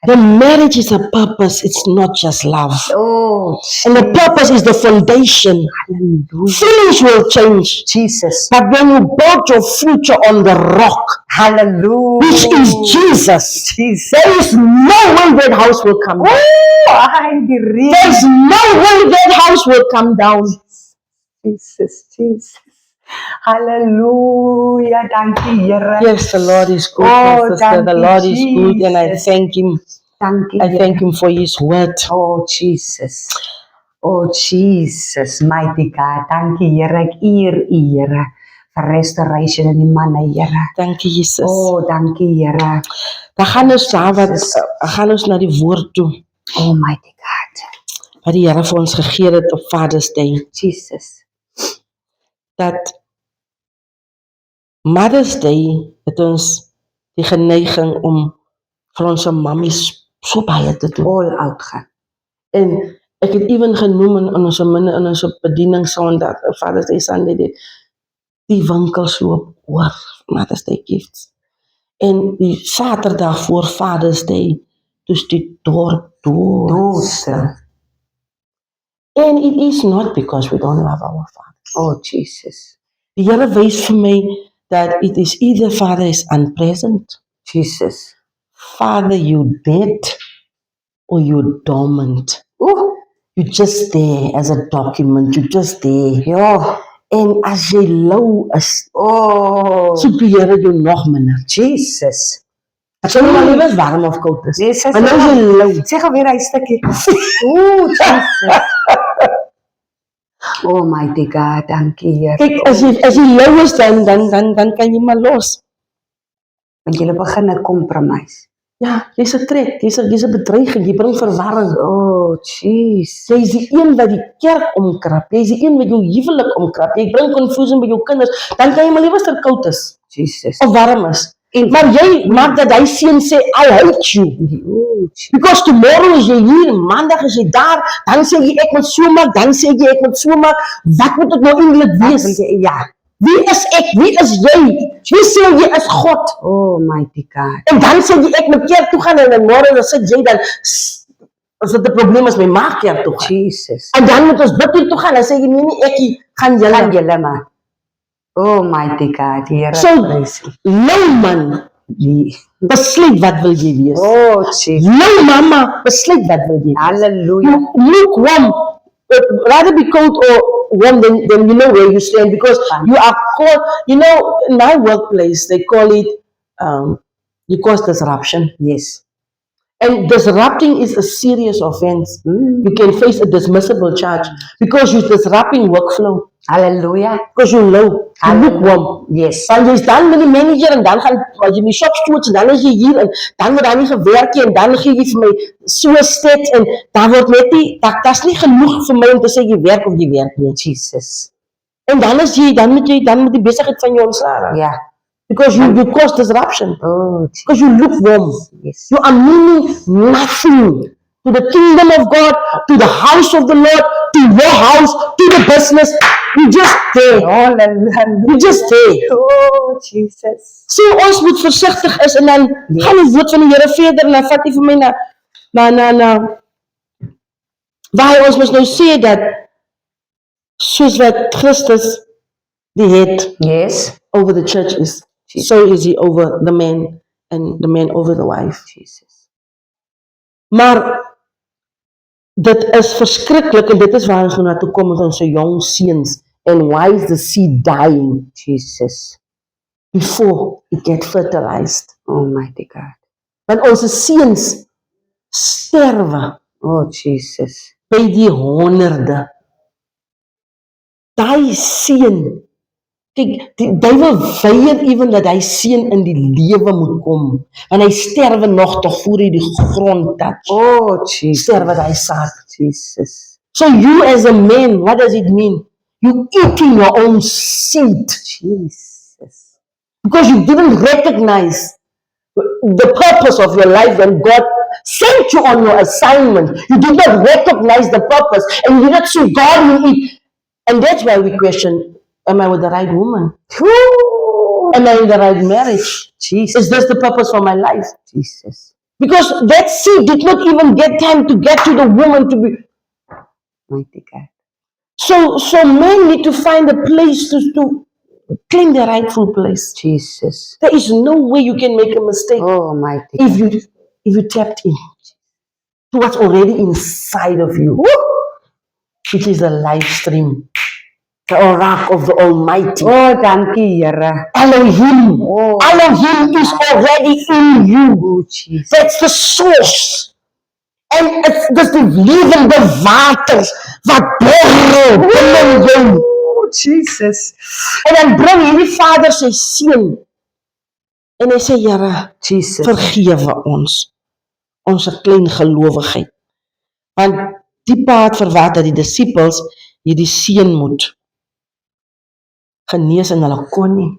The marriage is a purpose. It's not just love.
Oh,
And the purpose is the foundation.
hallelujah.
Feelings will change.
Jesus.
But when you build your future on the rock,
Hallelujah.
which is Jesus,
Jesus.
there is no way that house will come down. There's no way that house will come down.
Jesus, Jesus. Hallelujah. Thank you, Here.
Yes, the Lord is good, my sister.
thank
The
you,
Lord is good, and I
Jesus.
thank Him.
Thank you,
I thank Him for His word.
Oh, Jesus. Oh, Jesus, mighty God. Thank you, Here. Ek eer U, Here. Vir restoration in die manne, Here.
Dankie, Jesus.
Oh, thank you, Here.
Dan gaan ons na die woord toe.
Almighty God.
Wat die Here vir ons gegee het op Father's Day.
Jesus.
Dat Mother's Day het ons die geneiging om vir ons mammies so baie te doen.
All out gaan.
En ek het even genoem in ons bediening Sondag, Father's Day Sunday, die winkels loop oor Mother's Day gifts. En die Saterdag voor Father's Day, dus die dorp doodstil. And it is not because we don't love our Father.
Oh, Jesus.
Die Here wys vir my that it is either Father is unpresent,
Jesus.
Father you dead, or you dormant.
Ooh.
You just there as a document, you just there.
Ja.
En as jy lou is,
Oh.
soek die Here jou nog minder.
Jesus.
Ek sê nie maar liewe is warm of koud is.
Jesus.
Maar nou is jy lou.
Zeg alweer een stukje. Oh, Jesus. Almighty God, dank je, Heer.
Kyk, as jy lou is, dan kan jy maar los.
Want jullie beginnen compromise.
Ja, jy's 'n trek, jy's 'n bedreiging, jy bring verwarring.
Oh, jeez.
Jy's die een wat die kerk omkrap, jy's die een wat jou huwelik omkrap, jy bring confusion by jou kinders, dan kan jy maar liewer koud is,
Jesus.
of warm is. Maar jy maak dat hy seun sê, I hate you.
Oh, Jesus.
Because tomorrow is jy hier, maandag is jy daar, dan sê jy ek moet so maak, dan sê jy ek moet so maak. Wat moet dit nou eintlik wees?
Ja.
Wie is ek? Wie is jy? Wie sê jy is God?
Almighty God.
En dan sê jy ek moet kerk toe gaan en môre dan sit jy dan as dit 'n probleem is met my kerk toe gaan.
Jesus.
En dan moet ons bid toe gaan en sê jy nee, ek gaan julle.
Gaan jullie maar. Almighty God, Heer.
So, nou man, besluit wat wil jy wees?
Oh, Jesus.
Nou mama, besluit wat wil jy wees?
Hallelujah.
Lukewarm, rather be cold or warm than you know where you stand, because you are called, you know, in my workplace, they call it, you cause disruption.
Yes.
And disrupting is a serious offense. You can face a dismissible charge because you're disrupting workflow.
Hallelujah.
Because you low, you lukewarm.
Yes.
Want jy's dan met die manager en dan gaan as jy in die shop stewards en dan is jy hier en dan word daar nie gewerk nie en dan gee jy vir my so steeds en dan word net nie, dat's nie genoeg vir my om te sê jy werk of jy werk nie.
Jesus.
En dan moet die besigheid van jou ontslae.
Yeah.
Because you cause disruption.
Oh,
Because you lukewarm.
yes.
You are meaning nothing to the kingdom of God, to the house of the Lord, to your house, to the business. You just there.
Hallelujah.
You just there.
Oh, Jesus.
So ons moet versigtig is en dan gaan die woord van die Here verder en dan vat hy vir my na waar hy ons mos nou sê dat soos wat Christus die head
Yes.
over the church is, so is he over the man and the man over the wife.
Jesus.
Maar dit is verskriklik en dit is waar ons nou toe kom met ons jong seuns. And why is the seed dying
Jesus.
before it get fertilized?
Almighty God.
Want ons seuns sterwe
Oh, Jesus.
by die honderde. Daai seun, kyk, die duiwel weier ewen dat hy seun in die lewe moet kom. En hy sterwe nog tog voor hy die grond touch.
Oh, Jesus.
Sterwe daai saad.
Jesus.
So you as a man, what does it mean? You eating your own seed
Jesus.
because you didn't recognize the purpose of your life when God sent you on your assignment. You did not recognize the purpose and you did not see God in it. And that's why we question, am I with the right woman? Am I in the right marriage?
Jesus.
Is this the purpose for my life?
Jesus.
Because that seed did not even get time to get to the woman to be.
Mighty God.
So men need to find a place to claim their rightful place.
Jesus.
There is no way you can make a mistake
Oh, mighty
if you tapped in to what's already inside of you. It is a live stream. The oracle of the Almighty.
Oh, dankie, Here.
Elohim.
Oh.
Elohim is already in you.
Oh, Jesus.
That's the source. En dis die lewende waters wat borrel binne jou.
Oh, Jesus.
En dan bring hierdie vader sy seun. En hy sê, Here,
Jesus.
vergewe ons klein gelowigheid. Want die pa het verwag dat die disippels hierdie seun moet genees en hulle kon nie.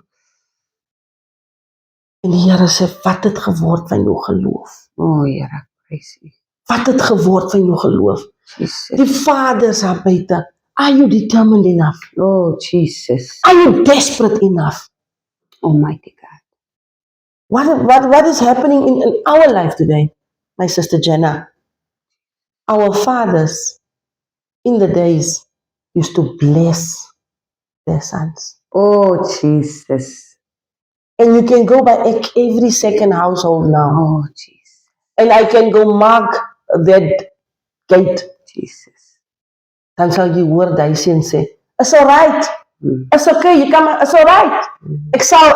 En die Here sê, wat het geword van jou geloof?
Oh, Here. Praise you.
Wat het geword van jou geloof?
Jesus.
Die vader sê buite, are you determined enough?
Oh, Jesus.
Are you desperate enough?
Almighty God.
What is happening in our life today, my sister Jenna? Our fathers in the days used to bless their sons.
Oh, Jesus.
And you can go by every second household now.
Oh, Jesus.
And I can go mark that gate.
Jesus.
Dan sal jy hoor die seun sê, it's alright. It's okay, you come, it's alright. Ek sal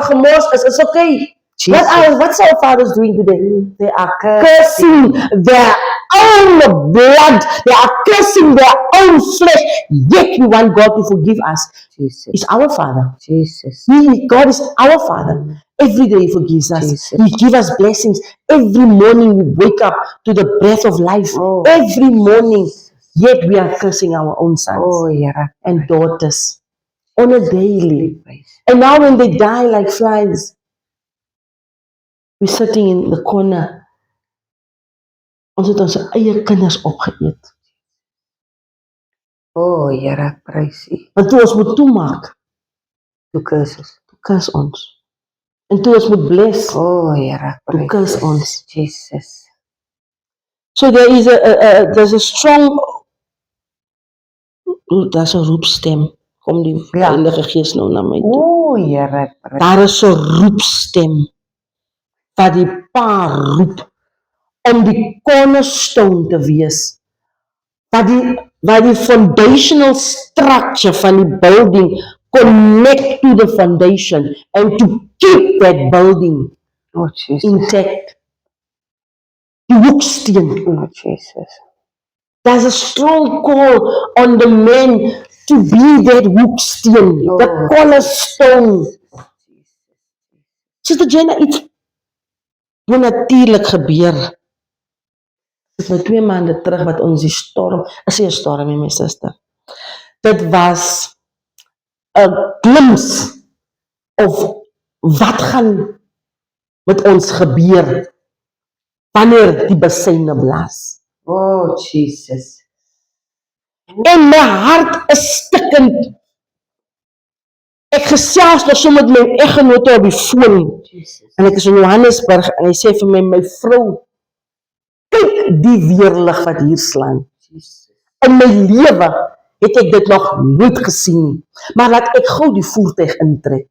gemors is, it's okay.
Jesus.
What's our fathers doing today? They are cursing their own blood. They are cursing their own flesh. Yet we want God to forgive us.
Jesus.
He's our Father.
Jesus.
God is our Father. Every day He forgives us.
Jesus.
He gives us blessings. Every morning we wake up to the breath of life.
Oh.
Every morning. Yet we are cursing our own sons
Oh, Here.
and daughters on a daily.
Praise.
And now when they die like flies, we're sitting in the corner. Ons het ons eie kinders opgeëet.
Oh, Here. Praise you.
Want toe ons moet toemaak,
To curses.
toe kus ons. En toe ons moet bless,
Oh, Here.
toe kus ons.
Jesus.
So there's a strong, daar's 'n roepstem. Kom die
Ja.
Heilige Gees nou na my toe.
Oh, Here. Praise.
Daar is 'n roepstem wat die pa roep om die cornerstone te wees. Wat die foundational structure van die building connect to the foundation and to keep that building
Oh, Jesus.
intact. Die hoeksteen.
Oh, Jesus.
There's a strong call on the men to be that hoeksteen, the cornerstone. Sister Jenna, iets bonatuurlik gebeur. Dit was 2 maande terug wat ons die storm, is nie 'n storm nie, my suster. Dit was 'n glimpse of wat gaan met ons gebeur wanneer die besyne blaas.
Oh, Jesus.
En my hart is stikkend. Ek gesels nog so met my eggenote op die foon.
Jesus.
En ek is in Johannesburg en hy sê vir my, my vrou, kyk die weerlig wat hier slaan.
Jesus.
In my lewe het ek dit nog nooit gesien nie. Maar laat ek gou die voertuig intrek.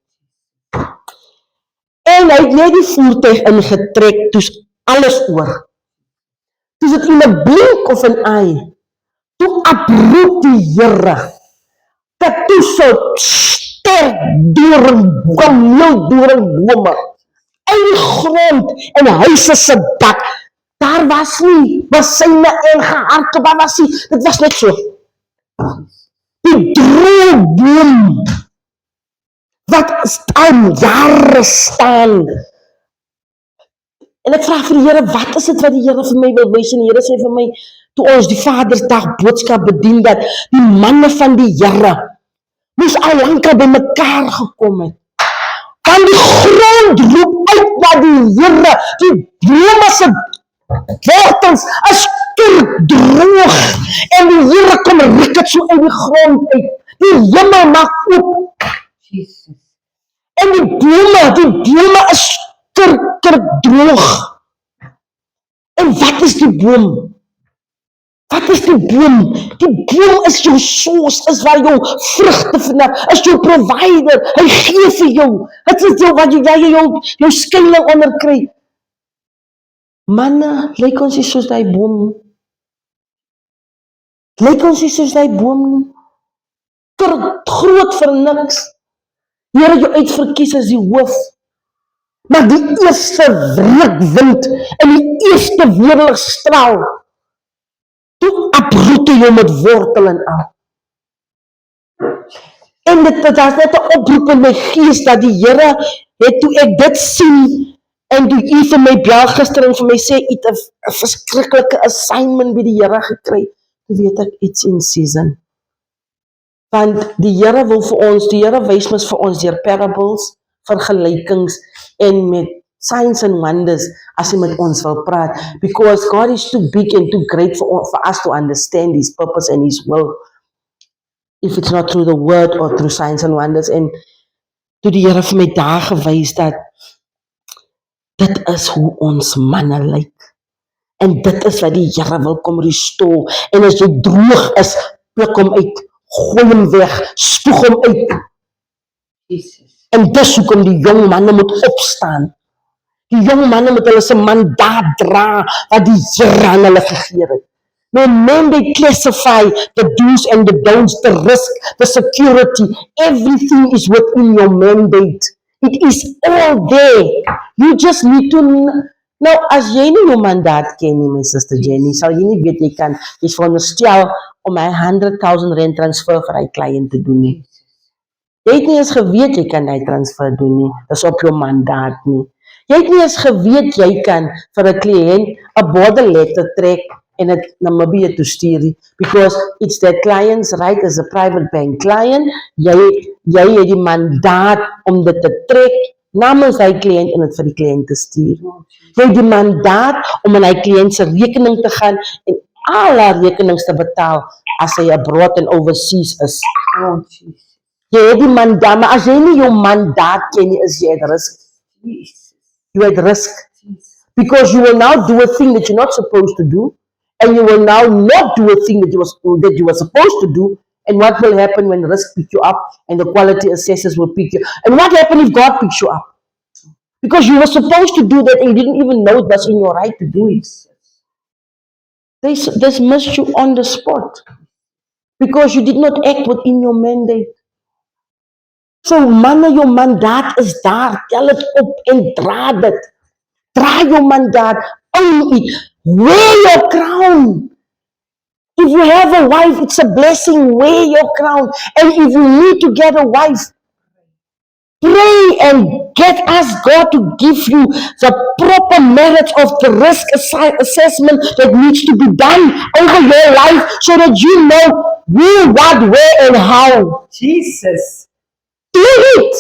En hy het net die voertuig ingetrek, toe's alles oor. Toe's dit in 'n blink of 'n eye. Toe uproep die Here, dat toe so sterk doringbome, uit die grond en huise se dak. Daar was nie besyne en geharke, daar was nie, dit was net so. Die droomboom, wat al jare staan. En ek vra vir die Here, wat is dit wat die Here vir my wil wys? En die Here sê vir my, toe ons die Vadersdag boodskap bedien, dat die manne van die Here moes al lankal by mekaar gekom het. Want die grond roep uit na die Here, die bome se wortels is droog, en die Here kom ruk het so uit die grond uit. Die hemel maak oop.
Jesus.
En die bome is droog. En wat is die boom? Wat is die boom? Die boom is jou source, is waar jou vrugte vandaan, is jou provider. Hy gee vir jou. Dit is jou wat jou skuiling onder kry. Manne, lyk ons nie soos die boom nie. Lyk ons nie soos die boom nie. Groot vir niks. Here jou uitverkies as die hoof. Maar die eerste rukwind en die eerste weerligstraal, toe uproet hy jou met wortel en al. En dit was net 'n oproep in my gees dat die Here het, toe ek dit sien, en toe u vir my bel gister en vir my sê, u het 'n verskriklike assignment by die Here gekry, toe weet ek iets in season. Want die Here wil vir ons, die Here wys mos vir ons deur parables, vergelykings en met signs and wonders as hy met ons wil praat, because God is too big and too great for us to understand His purpose and His will, if it's not through the word or through signs and wonders. En toe die Here vir my daar gewys dat dit is hoe ons manne lyk, en dit is wat die Here wil kom restore. En as jy droog is, pluk hom uit, gooi hom weg, spoeg hom uit.
Jesus.
En dis hoekom die jong manne moet opstaan. Die jong manne moet hulle se mandaat dra wat die Here aan hulle gegee het. No mandate classify the do's and the don'ts, the risk, the security. Everything is within your mandate. It is all there. You just need to nou, as jy nie jou mandaat ken nie, my sister Jenny, sal jy nie weet jy kan, jy's veronderstel om my 100,000 rand transfer vir hy cliënt te doen nie. Jy het nie eens geweet jy kan die transfer doen nie. Dis op jou mandaat nie. Jy het nie eens geweet jy kan vir 'n kliënt 'n border letter trek en dit Namibië toe stuur nie. Because it's that client's right as a private bank client. Jy het die mandaat om dit te trek namens hy kliënt en dit vir die kliënt te stuur. Jy het die mandaat om in hy kliënt se rekening te gaan en al haar rekenings te betaal as hy abroad en overseas is.
Oh, Jesus.
Jy het die mandaat, maar as jy nie jou mandaat ken nie, is jy at risk. You at risk. Because you will now do a thing that you're not supposed to do, and you will now not do a thing that you were supposed to do. And what will happen when risk picks you up and the quality assessors will pick you? And what happens if God picks you up? Because you were supposed to do that and you didn't even know it was in your right to do it. They missed you on the spot because you did not act within your mandate. So manne, jou mandaat is daar. Tel het op en dra dit. Dra jou mandaat. Own it. Wear your crown. If you have a wife, it's a blessing. Wear your crown. And if you need to get a wife, pray and ask God to give you the proper merit of the risk assessment that needs to be done over your life so that you know who, what, where, and how.
Jesus.
Do it.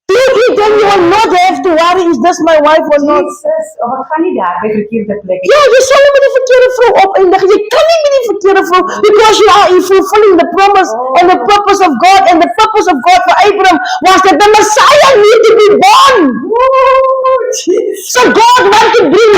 Do it, then you will not have to worry, is this my wife or not?
Jesus. Oh, ek gaan nie daar by verkeerde plek.
Ja, jy sal nie met die verkeerde vrou opeindig. Jy kan nie met die verkeerde vrou because you are fulfilling the promise and the purpose of God, and the purpose of God for Abraham was that the Messiah need to be born.
Oh, Jesus.
So God wants to bring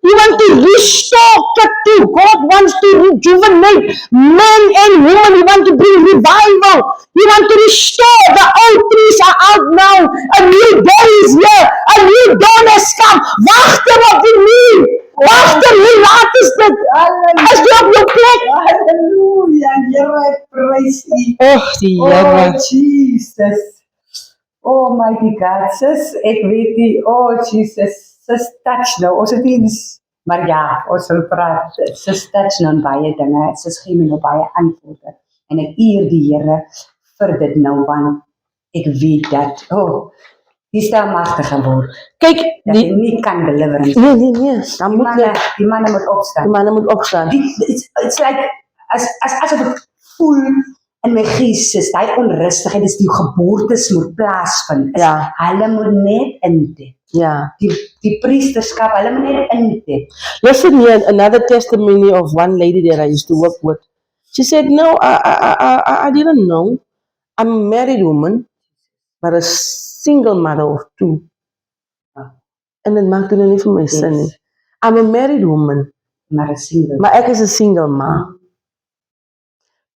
He wants to restore Ketu. God wants to rejuvenate men and women. He wants to bring revival. He wants to restore. The old trees are out now. A new day is here. A new dawn has come. Wacht er op die nieuw. Wacht er, hoe laat is dit? As jy op jou plek.
Halleluja, Here, ek prys U.
Och, die Here.
Oh, Jesus. Oh, mighty God. Sis, ek weet nie. Oh, Jesus. Sis, touch nou. Ons het eens, maar ja, ons sal praat. Sis, touch nou in baie dinge. Sis, gee my nou baie antwoorde. En ek eer die Here vir dit nou, want ek weet dat, die stel machtige word.
Kyk,
Dat jy nie kan deliverance.
nee. Dan moet jy,
Die manne moet opstaan.
die manne moet opstaan.
It's like, asof ek voel in my gees, is die onrustigheid, is die geboortes moet plaasvind.
Ja.
Hulle moet net indek.
Ja.
Die priesterskap, hulle moet net indek.
Listen here, another testimony of one lady that I used to work with. She said, no, I didn't know. I'm a married woman, but a single mother of 2. En dit maak dit nou nie vir my sin nie. I'm a married woman,
Maar 'n single.
maar ek is 'n single ma.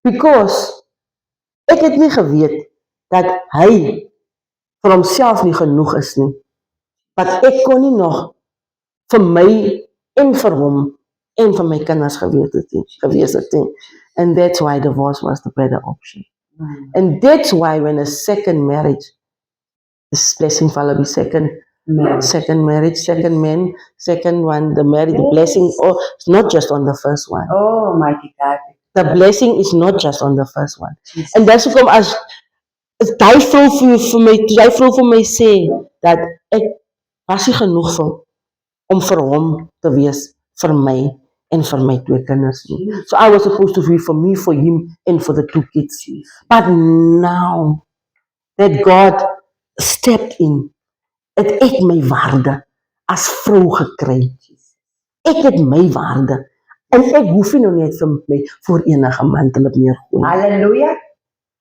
Because ek het nie geweet dat hy vir homself nie genoeg is nie. Want ek kon nie nog vir my en vir hom en vir my kinders gewees het nie. And that's why divorce was the better option. And that's why when a second marriage, this blessing follow be second marriage, second man, second one, the marriage, the blessing, it's not just on the first one.
Oh, mighty God.
The blessing is not just on the first one.
Jesus.
En dis hoekom as hy vrou vir my sê dat ek was nie genoeg om vir hom te wees, vir my en vir my 2 kinders nie. So I was supposed to be for me, for him and for the 2 kids. But now that God stepped in, het ek my waarde as vrou gekry. Ek het my waarde. En ek hoef nie nou net vir my voor enige man te neergooi.
Halleluja.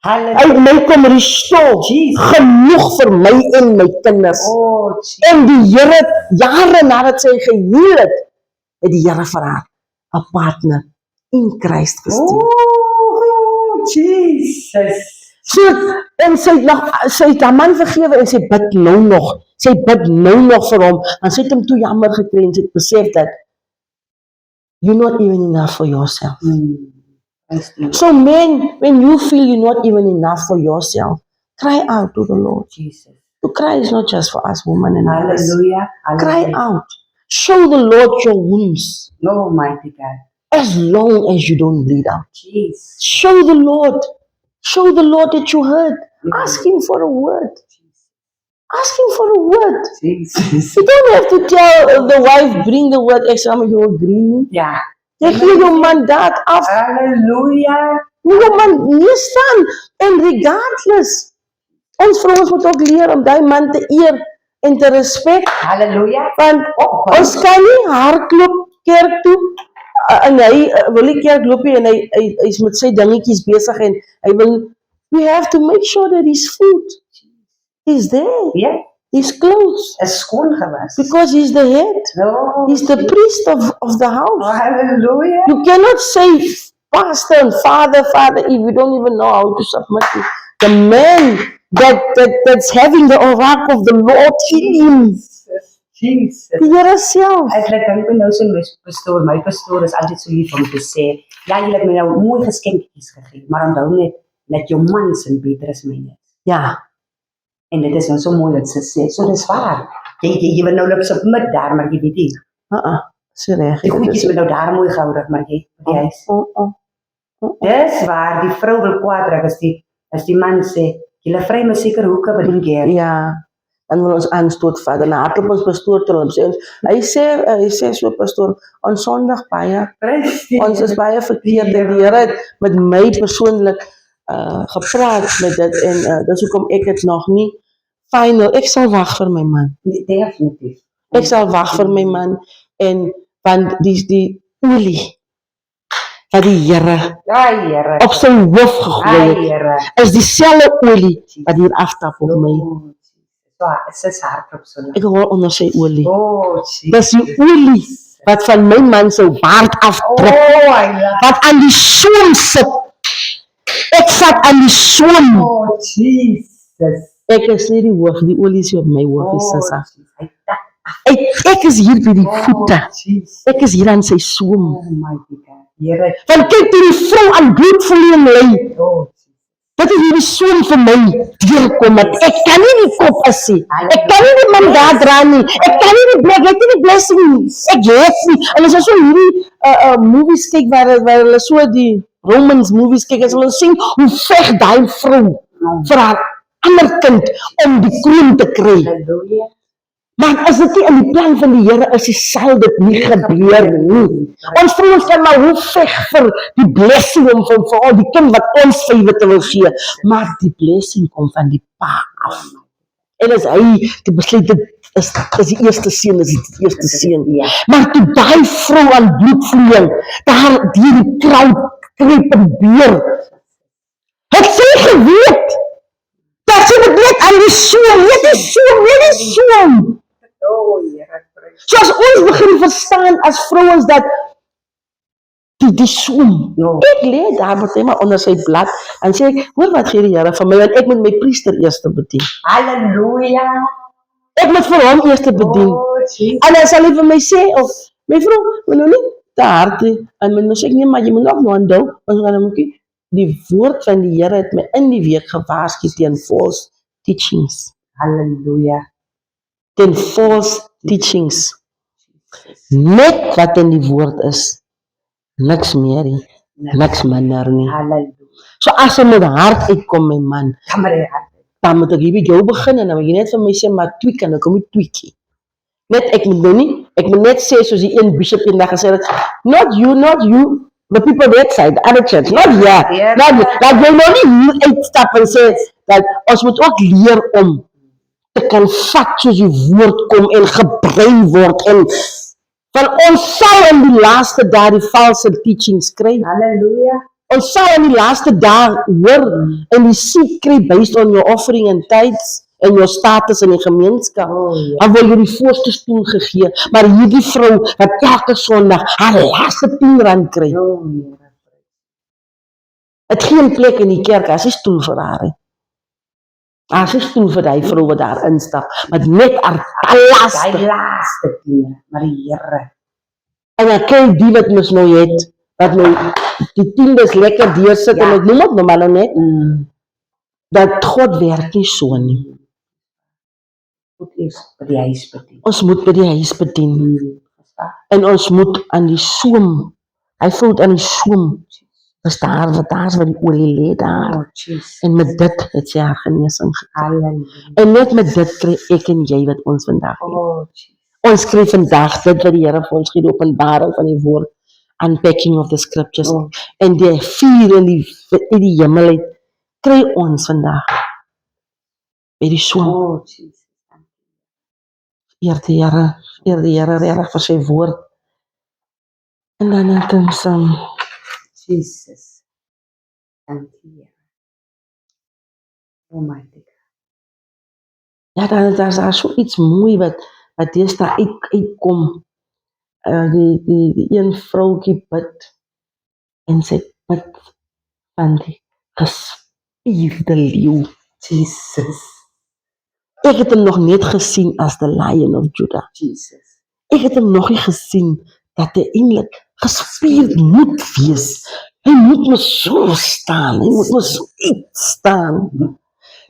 Halleluja.
Hy het my kom restore, genoeg vir my en my kinders.
Oh, Jesus.
En die Here, jare nadat sy geheel het die Here vir haar 'n partner in Christus gestuur.
Oh, Jesus.
So, en sy het haar man vergewe en sy bid nou nog. Sy bid nou nog vir hom. En sy het hom toe jammer gekry en sy het besef dat you're not even enough for yourself. So men, when you feel you're not even enough for yourself, cry out to the Lord.
Jesus.
To cry is not just for us women and others.
Hallelujah.
Cry out. Show the Lord your wounds
Oh, mighty God.
as long as you don't bleed out.
Jesus.
Show the Lord that you hurt. Ask Him for a word. Ask Him for a word.
Jesus.
You don't have to tell the wife, bring the word extra, maar you agree.
Ja.
Jy gee jou mandaat af.
Halleluja.
Nie jou man nie staan. En regardless, ons vrouens moet ook leer om die man te eer en te respect.
Halleluja.
Want ons kan nie hardloop kerk toe en hy wil nie kerk loop nie en hy is met sy dingetjies besig en hy wil, we have to make sure that his food is there,
Ja.
his clothes,
Is skoon gewas.
because he's the head,
Oh,
he's the priest of the house.
Halleluja.
You cannot say pastor and father if you don't even know how to submit to the man that's having the oracle of the Lord in him.
Jesus.
Die Here self.
Ek dink nou so my pastoor is altyd so lief om te sê, ja, jy het my nou mooi geskenkies gegee, maar onthou net, dat jou man sin beter as myne.
Ja,
En dit is nou so mooi dat sy sê, so dis waar. Jy wil nou submit daar, maar jy weet nie.
Dis reg.
Die goedjies met nou daar mooi gehou, maar jy die huis. Dis waar die vrou wil kwaad raak as die man sê, julle vry my seker hoeke by die keer.
Ja, dan wil ons aanstoot vat en hardloop ons pastoor toe en sê ons, hy sê so pastoor, ons Sondag baie, ons is baie verkeerd en die Here het met my persoonlik gepraat met dit en dis hoekom ek het nog nie final, ek sal wag vir my man.
Definitief.
Ek sal wag vir my man en want die olie wat die Here
Ja, Here.
op sy hoof gegooi het,
Here.
is dieselfde olie wat hier aftap op my.
Is hardop so.
Ek hoor onder sy olie.
Jesus.
Dis die olie wat van my man se baard aftrek, wat aan die soem sit. Ek vat aan die soem.
Jesus.
Ek is nie die hoof, die olie is op my hoof, sissa.
Jesus.
Ek is hier by die voete.
Jesus.
Ek is hier aan sy soem.
Oh my God. Here.
Want kyk toe die vrou aan bloedvloeiing lê. Wat is hierdie soem vir my deurkom? Want ek kan nie die kop as sien. Ek kan nie die man daar dra nie. Ek kan nie die ek het nie die blessing nie. Ek het nie. En as ons so hierdie movies kyk waar hulle so die Romans movies kyk, as hulle sien hoe veg daai vrou vir haar ander kind om die kroon te kry.
Halleluja.
Maar as dit nie in die plan van die Here is, sal dit nie gebeur nie. Ons vrouens kan maar hoe veg vir die blessing om vir al die kind wat ons vir te wil gee. Maar die blessing kom van die pa af. En as hy die besluit dit is die eerste seun, is die eerste seun. Maar toe daai vrou aan bloedvloeiing, daar deur die kruip en beer, het sy geweet dat sy dit net aan die soem, net die soem.
Oh, Here.
So as ons begin verstaan as vrouens dat die soem, ek lê daar met maar onder sy blad en sê ek, hoor wat gee die Here vir my, want ek moet my priester eers bedien.
Halleluja.
Ek moet vir hom eers bedien. En dan sal hy vir my sê, of my vrou, moet nou nie te hard hê, en my sê ek nee, maar jy moet nog nou aanhou, ons gaan nou die woord van die Here het my in die week gewaarsku teen false teachings.
Halleluja.
Teen false teachings. Net wat in die woord is, niks meer nie, niks minder nie.
Halleluja.
So as jy met hart uitkom, my man, dan moet ek hier by jou begin en dan moet jy net vir my sê, maar tweak en dan kom jy tweakie. Net ek moet nou nie, ek moet net sê soos die een bishop eendag gesê het, not you, the people that side, the other church, not here, not you. Dat jy nou nie hier uitstap en sê, dat ons moet ook leer om te kan vat soos die woord kom en gebrei word en van ons sal in die laaste dae die false teachings kry.
Halleluja.
Ons sal in die laaste dae hoor en die seed kry based on your offering and tithes en jou status in die gemeenskap. Dan word jy die voorste stoel gegee, maar hierdie vrou wat elke Sondag haar laaste 10 rand kry. Het geen plek in die kerk, as 'n stoel vir haar. As 'n stoel vir die vrou wat daar instap, met net haar laaste
10, maar die Here.
En dan kyk die wat mos nou het, wat nou die 10 is lekker deursit en ek noem dit nou maar nou net, dat God werk nie so nie. Ons moet by die huis bedien. En ons moet aan die soem, hy voelt aan die soem, is daar waar die olie lê daar. En met dit het sy haar genesing gekry. En net met dit kry ek en jy wat ons vandag het. Ons kry vandag dit wat die Here vir ons gee, die openbaring van die woord, unpacking of the scriptures, en die vuur in die hemel het, kry ons vandag by die soem. Eer die Here reg vir sy woord. En dan het ons
Jesus. Dank U. Oh my God.
ja, dan is daar so iets mooi wat deesdae uitkom. Die een vroukie bid en sy bid van die gespierde leeu.
Jesus.
Ek het hom nog net gesien as the Lion of Judah.
Jesus.
Ek het hom nog nie gesien dat hy eintlik gespierd moet wees. Hy moet mos so staan, hy moet mos so iets staan.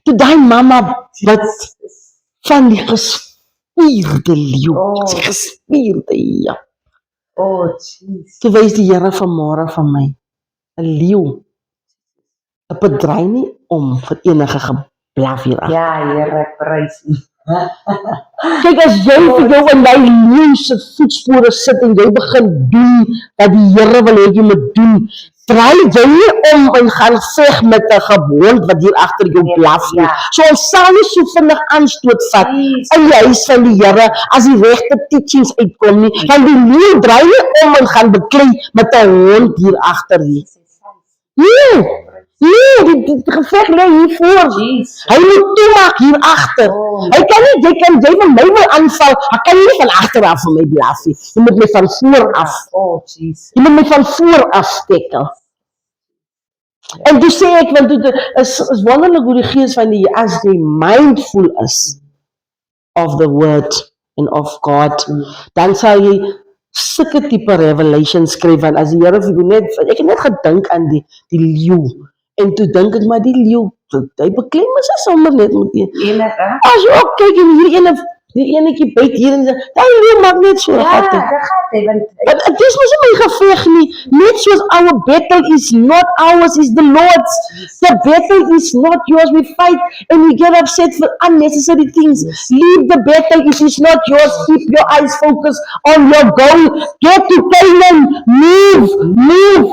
Toe daai mamma wat van die gespierde leeu, die gespierde, ja.
Oh, jeez.
Toe wys die Here vanmôre van my, 'n leeu, 'n bedreig nie om vir enige geblaf hier af.
Ja, Here, prys U.
Kyk, as jy vir jou in daai leeu se voetspore sit en jy begin doen wat die Here wil hê jy moet doen, draai jy nie om en gaan veg met 'n gewond wat hier agter jou blaf nie.
Ja.
So ons sal nie so vinnig aanstoot vat
Jeez.
in die huis van die Here as die regte teachings uitkom nie. Want die leeu draai nie om en gaan beklei met 'n hond hier agter nie. Nee, die geveg lê hier voor.
Jeez.
Hy moet toemaak hier agter.
Oh.
Hy kan nie, jy van my wil aanval, hy kan nie van agter af van my blaf nie. Jy moet my van voor af.
Oh, jeez.
Jy moet my van voor af stekel. En toe sê ek, want dit is wonderlik hoe die gees van die, as jy mindful is of the word and of God, dan sal jy sulke tipe revelations skryf, want as die Here vir jou net, ek het net gedink aan die leeu, en toe dink ek, maar die leeu, hy beklem is sommer net met een.
Enige?
As jy ook kyk en hier die enetjie byt hier en daai leeu maak net so
Ja,
gatte.
dat gaat hy, want
Het is mos nie my geveg nie, net soos our battle is not ours, is the Lord's. The battle is not yours, we fight and we get upset for unnecessary things. Leave the battle, it is not yours, keep your eyes focused on your goal. Get to Canaan, move,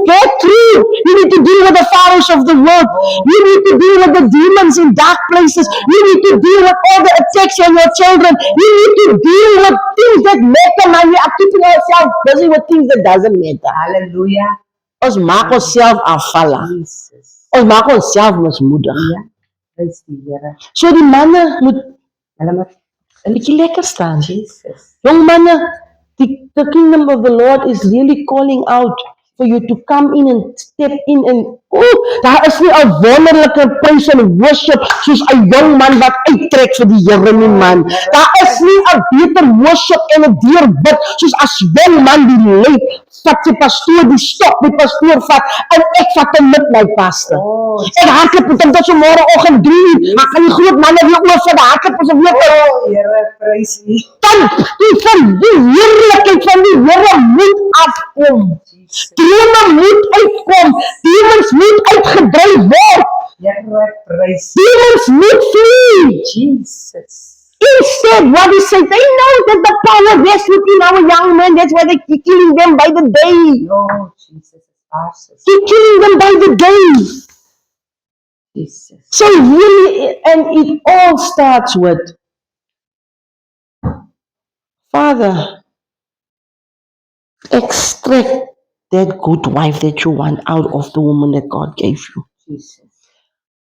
get through. You need to deal with the pharaohs of the world. You need to deal with the demons in dark places. You need to deal with all the attacks on your children. You need to deal with things that matter, man. We are keeping ourselves busy with things that doesn't matter.
hallelujah.
Ons maak onsself afvallig.
Jesus.
Ons maak onsself mismoedig.
Ja, prys die Here.
So die manne moet
Hulle moet
'n bietjie lekker staan.
Jesus.
Jong manne, the kingdom of the Lord is really calling out for you to come in and step in and daar is nie 'n wonderlike praise and worship soos 'n jong man wat uittrek vir die Here nie, man. Daar is nie 'n beter worship en 'n deurbid soos as jong man die leid vat die pastoor die stok, die pastoor vat en ek vat hom met my pastor.
Oh,
En hardloop met hom tot so môreoggend 3:00, maar kan die groot manne weer oor vir die hardloop ons weer
oh, Here, prys U.
dan die heerlikheid van die Here moet afkom.
Jesus.
Drome moet uitkom. Demons moet uitgedryf word.
Here, prys U.
Demons moet flee.
Jesus.
Instead, what is it? They know that the power rests within our young men. That's why they're killing them by the day.
Oh, Jesus. Awesome.
They're killing them by the day.
Jesus.
So really, and it all starts with, Father, extract that good wife that you want out of the woman that God gave you.
Jesus.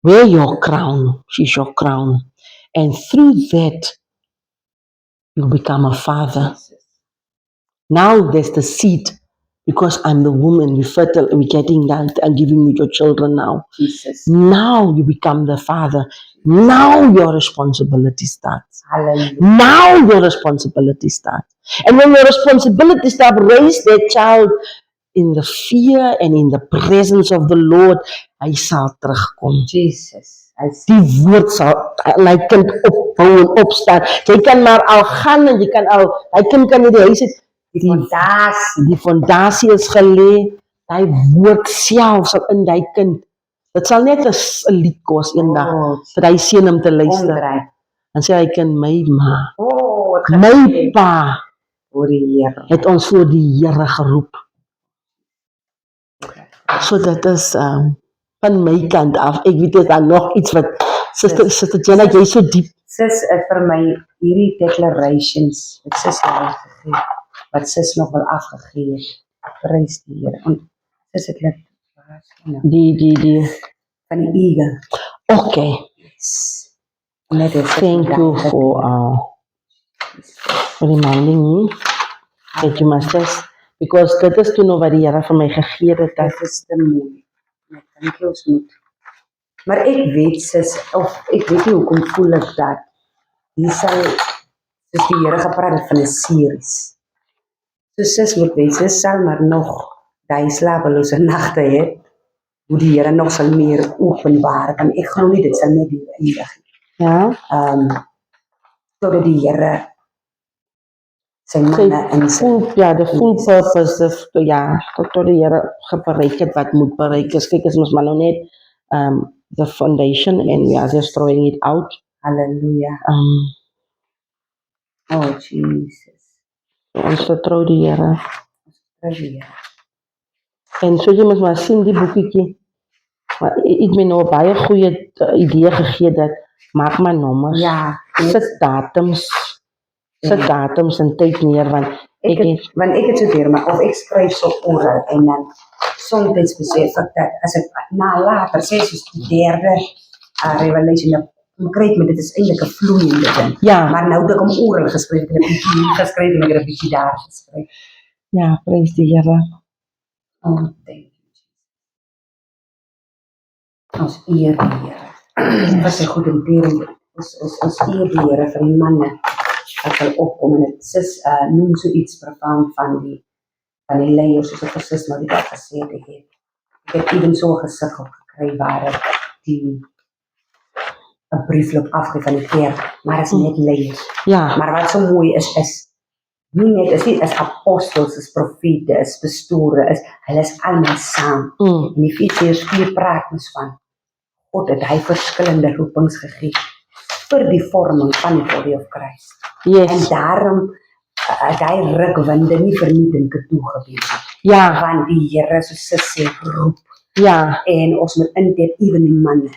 Wear your crown. She's your crown. And through that, you become a father.
Jesus.
Now there's the seed. Because I'm the woman, we're fertile, we're getting that, I'm giving you your children now.
Jesus.
Now you become the father. Now your responsibility starts.
Hallelujah.
Now your responsibility starts. And when your responsibility starts, raise that child in the fear and in the presence of the Lord. Hy sal terugkom.
Jesus. I see.
Die woord sal my kind opbou en opstaan. Jy kan maar al gaan en jy kan al, hy kind kan nie die huis het. Die fondasie is gelê, die woord self sal in die kind. Dit sal net 'n lied kos eendag vir hy seun om te luister.
Omdraai.
Dan sê hy kind, my ma,
Oh, wat
my pa
voor die Here.
het ons voor die Here geroep. So dit is van my kant af. Ek weet dit dan nog iets wat Sister Jenna, jy so diep.
Sis, vir my hierdie declarations, wat sis al gegee, wat sis nog wel afgegee het, prys die Here. En sis het net
Die.
van die eagle.
Okay.
Net het
Thank you for reminding me that you must just, because dit is toe nog wat die Here vir my gegee het.
Dit is te mooi. Ek dink ons moet. Maar ek weet sis, of ek weet nie hoekom voel ek dat hier sal, soos die Here gepraat het van 'n series. So sis moet wees, sis sal maar nog die slapelose nagte hê, hoe die Here nog sal meer openbaar, want ek glo nie dit sal net hier eindig nie.
Ja?
Totdat die Here sy manne in sy
the full purpose tot die Here bereik het wat moet bereik is. Kyk, is ons maar nou net the foundation and we are just throwing it out.
Halleluja. Oh Jesus.
Ons vertrou die Here.
Halleluja.
En so jy moet maar sien die boekietjie. Maar ek het my nou 'n baie goeie idee gegee dat maak maar nommers.
Ja,
Sit datums en tyd neer want
want ek het so deur maar of ek skryf so oral en dan soms besef ek dat as ek na later sê soos die derde revelation dan kry ek met dit is eintlik 'n vloeiende ding.
Ja.
Maar nou het ek hom oral geskryf, ek het 'n bietjie hier geskryf en ek het 'n bietjie daar geskryf.
Ja, prys die Here.
Oh, thank you. Ons eer die Here. Wat 'n goeie ding. Ons eer die Here vir die manne wat sal opkom en dit sis noem so iets profound van die leiers soos ek sis nou die dag gesê het. Ek het even so 'n gesig opgekry waar ek die 'n briefloop afgee van die kerk, maar is net leiers.
Ja.
Maar wat so mooi is nie net is apostels, is profete, is pastore, hulle is almal saam. En Efesiërs 4 praat ons van God het hy verskillende roepings gegee vir die vorming van die body of Christ.
Yes.
En daarom hy rukwinde nie vernietig toegebeur nie.
Ja.
Want die Here soos sy sê roep.
Ja.
En ons moet intep ewen die manne.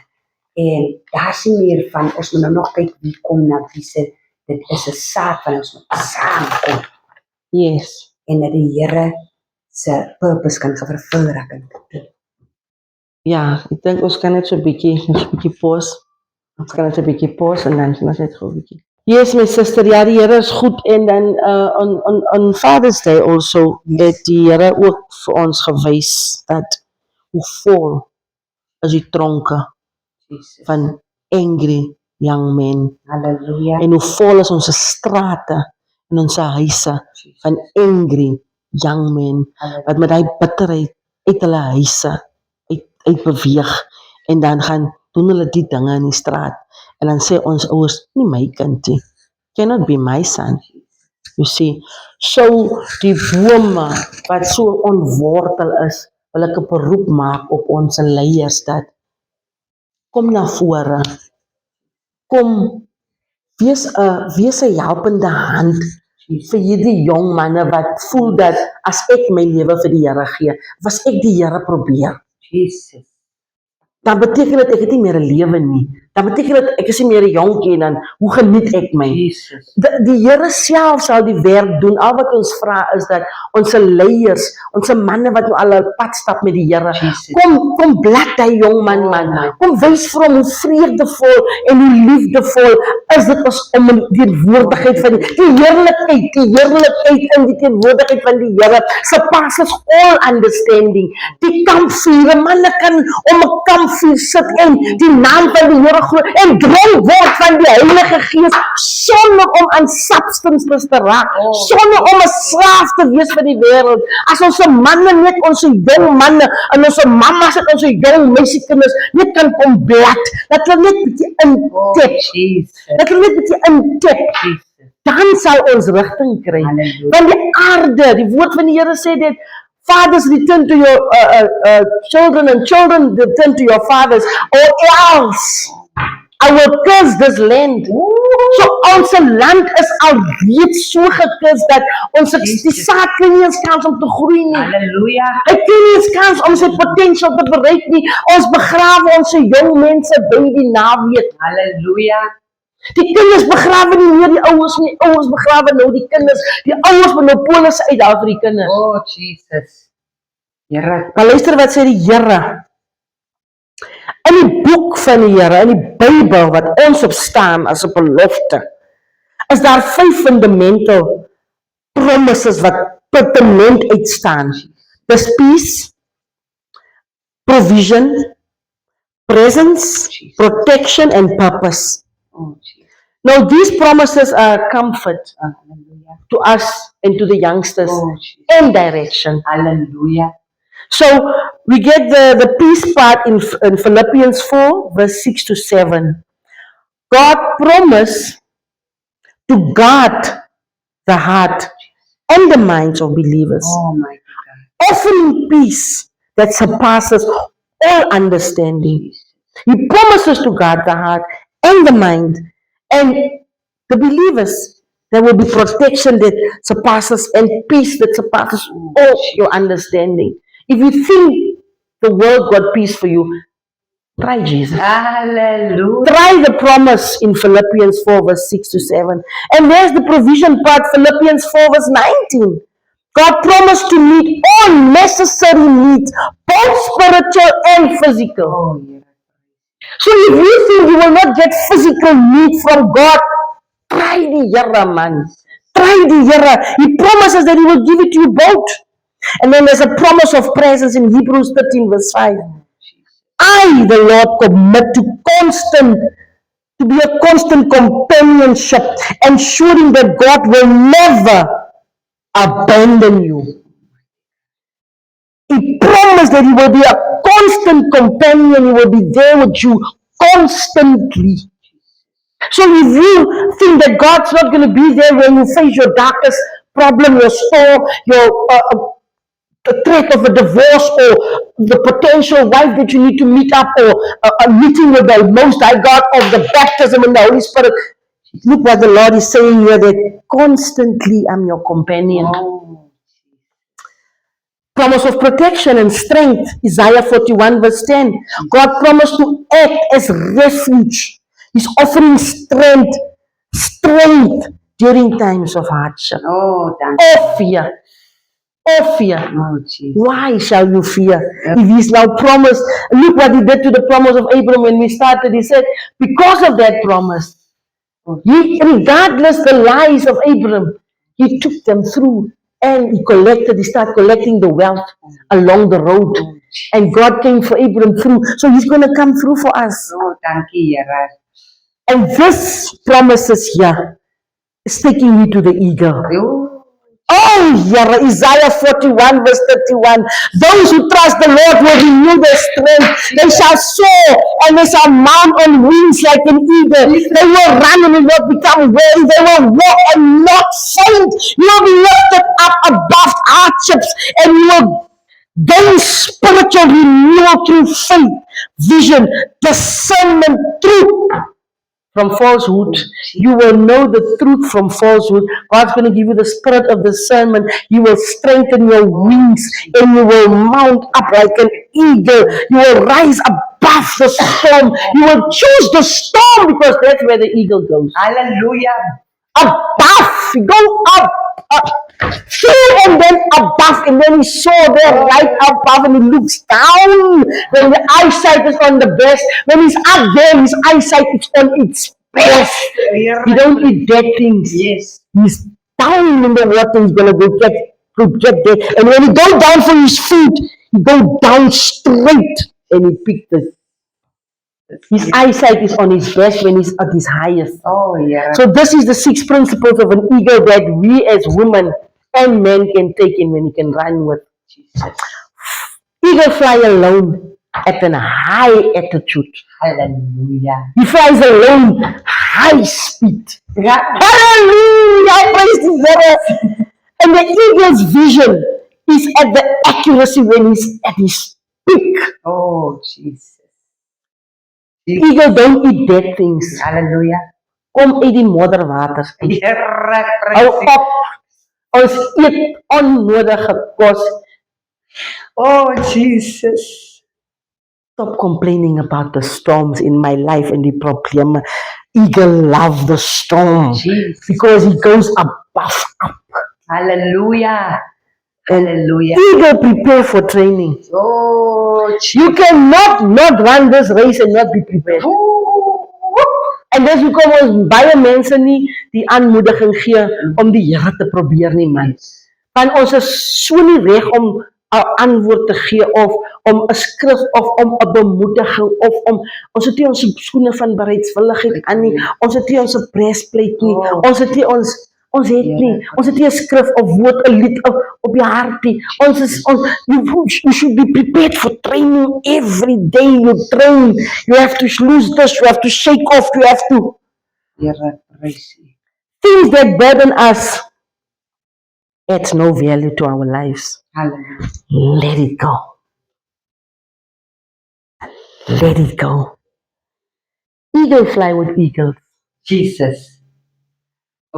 En daar sien meer van ons moet nou nog kyk wie kom na wie sê dit is 'n saak van ons moet saamkom.
Yes.
En dat die Here se purpose kan vervul raak.
Ja, ek dink ons kan net so 'n bietjie pause. Ons kan net 'n bietjie pause en dan ons net gou 'n bietjie. Yes, my sister, ja, die Here is goed en dan on Father's Day also het die Here ook vir ons gewys dat hoe vol is die tronke van angry young men.
Halleluja.
En hoe vol is onze strate en onze huise van angry young men. Wat met die bitterheid uit hulle huise uit beweeg en dan gaan doen hulle die dinge in die straat. En dan sê ons ouers, nie my kind nie. Cannot be my son. You see, so die bome wat so onwortel is, wil ek 'n beroep maak op ons leiers dat kom na vore. Kom, wees 'n helpende hand vir hierdie jong manne wat voel dat as ek my lewe vir die Here gee, was ek die Here probeer.
Jesus.
Dan beteken dit ek het nie meer 'n lewe nie. Dan beteken dit ek is nie meer 'n jonkie en dan hoe geniet ek my?
Jesus.
Die Here self sal die werk doen. Al wat ons vra is dat ons leiers, ons manne wat nou al 'n pad stap met die Here, kom blad hy jong man. Kom wys vir hom hoe vreugdevol en hoe liefdevol is dit om in die teenwoordigheid van die heerlikheid in die teenwoordigheid van die Here. Surpasses all understanding. Die kampvuur, manne kan om 'n kampvuur sit en die naam van die Here glo en dronk word van die Heilige Gees sonder om aan substances te raak, sonder om 'n slaaf te wees vir die wêreld. As ons manne net ons jong manne en ons mammas en ons jong meisiekinders net kan kom blad, dat hulle net bietjie intep, dan sal ons rigting kry. Want die aarde, die woord van die Here sê dit, fathers return to your children and children return to your fathers, or else I will curse this land. So ons land is al reeds so gekurs dat ons die saad kry nie eens kans om te groei nie.
Halleluja.
Hy kry nie eens kans om sy potential te bereik nie. Ons begrawe ons jong mense by die naweek.
Halleluja.
Die kinders begrawe nie meer die ouers nie. Ouers begrawe nou die kinders. Die ouers moet nou polisse uithaal vir die kinders.
Oh Jesus. Here.
Maar luister wat sê die Here. In die boek van die Here, in die Bybel wat ons op staan as 'n belofte, is daar 5 fundamental promises wat pertinent uitstaan. Dis peace, provision, presence, protection and purpose.
Oh Jesus.
Now these promises are comfort
Halleluja.
to us and to the youngsters
Oh Jesus.
and direction.
Halleluja.
So we get the peace part in Philippians 4 verse 6 to 7. God promised to guard the heart and the minds of believers,
Almighty God.
offering peace that surpasses all understanding. He promises to guard the heart and the mind, and the believers, there will be protection that surpasses and peace that surpasses all your understanding. If you think the world got peace for you, try Jesus.
Hallelujah.
Try the promise in Philippians 4 verse 6 to 7. And there's the provision part, Philippians 4 verse 19. God promised to meet all necessary needs, both spiritual and physical.
Oh, yeah.
So if you think you will not get physical need from God, try the Yara, man. Try the Yara. He promises that He will give it to you both. And then there's a promise of presence in Hebrews 13 verse 5. I, the Lord, commit to be a constant companionship, ensuring that God will never abandon you. He promised that He will be a constant companion. He will be there with you constantly. So if you think that God's not going to be there when you face your darkest problem, your storm, your the threat of a divorce, or the potential wife that you need to meet up, or a meeting with the Most High God, of the baptism in the Holy Spirit, look what the Lord is saying here, that constantly I'm your companion.
Oh,
Promise of protection and strength, Isaiah 41 verse 10. God promised to act as refuge. He's offering strength during times of hardship
oh, thank
or fear. Or fear.
Oh, Jesus.
Why shall you fear? If He's now promised, look what He did to the promise of Abraham when we started. He said, because of that promise, He, regardless the lies of Abraham, He took them through, and He started collecting the wealth along the road. And God came for Abraham through. So He's going to come through for us.
Oh, thank you, Yara.
And this promises here is taking me to the eagle. Oh, Yara, Isaiah 41 verse 31. Those who trust the Lord will renew their strength. They shall soar and they shall mount on wings like an eagle. They will run and will not become weary. They will walk and not faint. You will be lifted up above hardships, and you will gain spiritual renewal through faith, vision, discernment, truth from falsehood. You will know the truth from falsehood. God's going to give you the spirit of discernment. You will strengthen your wings, and you will mount up like an eagle. You will rise above the storm. You will choose the storm, because that's where the eagle goes.
Hallelujah.
Above, go up, through and then above, and then he saw there right above, and he looks down when the eyesight is on the best. When he's up there, his eyesight is on its best. He don't eat dead things.
Yes.
He's down in the water. He's gonna go get there, and when he go down for his food, he go down straight, and he pick the. His eyesight is on his best when he's at his highest.
Oh, yeah.
So this is the 6 principles of an eagle that we as women and men can take in when he can run with.
Jesus.
Eagle fly alone at a high altitude.
Hallelujah.
He flies alone, high speed. Hallelujah! Praise the Lord. And the eagle's vision is at the accuracy when he's at his peak.
Oh, Jesus.
Eagle don't eat dead things.
Hallelujah.
Kom uit die modderwaters uit.
Here,
Hou
praise
op. Ons eet onnodige kos.
Oh, Jesus.
Stop complaining about the storms in my life and the probleme. Eagle love the storm
Jesus.
because he goes above up.
Hallelujah. Hallelujah.
Eagle prepare for training.
Oh, Jesus.
You cannot not run this race and not be prepared. En dis hoekom ons baie mense nie die aanmoediging gee om die Here te probeer nie, man. Want ons is so nie reg om 'n antwoord te gee of om 'n skrif of om 'n bemoediging of om ons het nie ons skoene van bereidswilligheid aan nie. Ons het nie ons breastplate nie. Ons het nie ons het nie. Ons het nie 'n skrif of woord, 'n lied op die hart nie. You should be prepared for training every day. You train. You have to lose this. You have to shake off. You have to
Here, praise you.
things that burden us adds no value to our lives.
Hallelujah.
Let it go. Let it go. Eagle fly with eagles.
Jesus.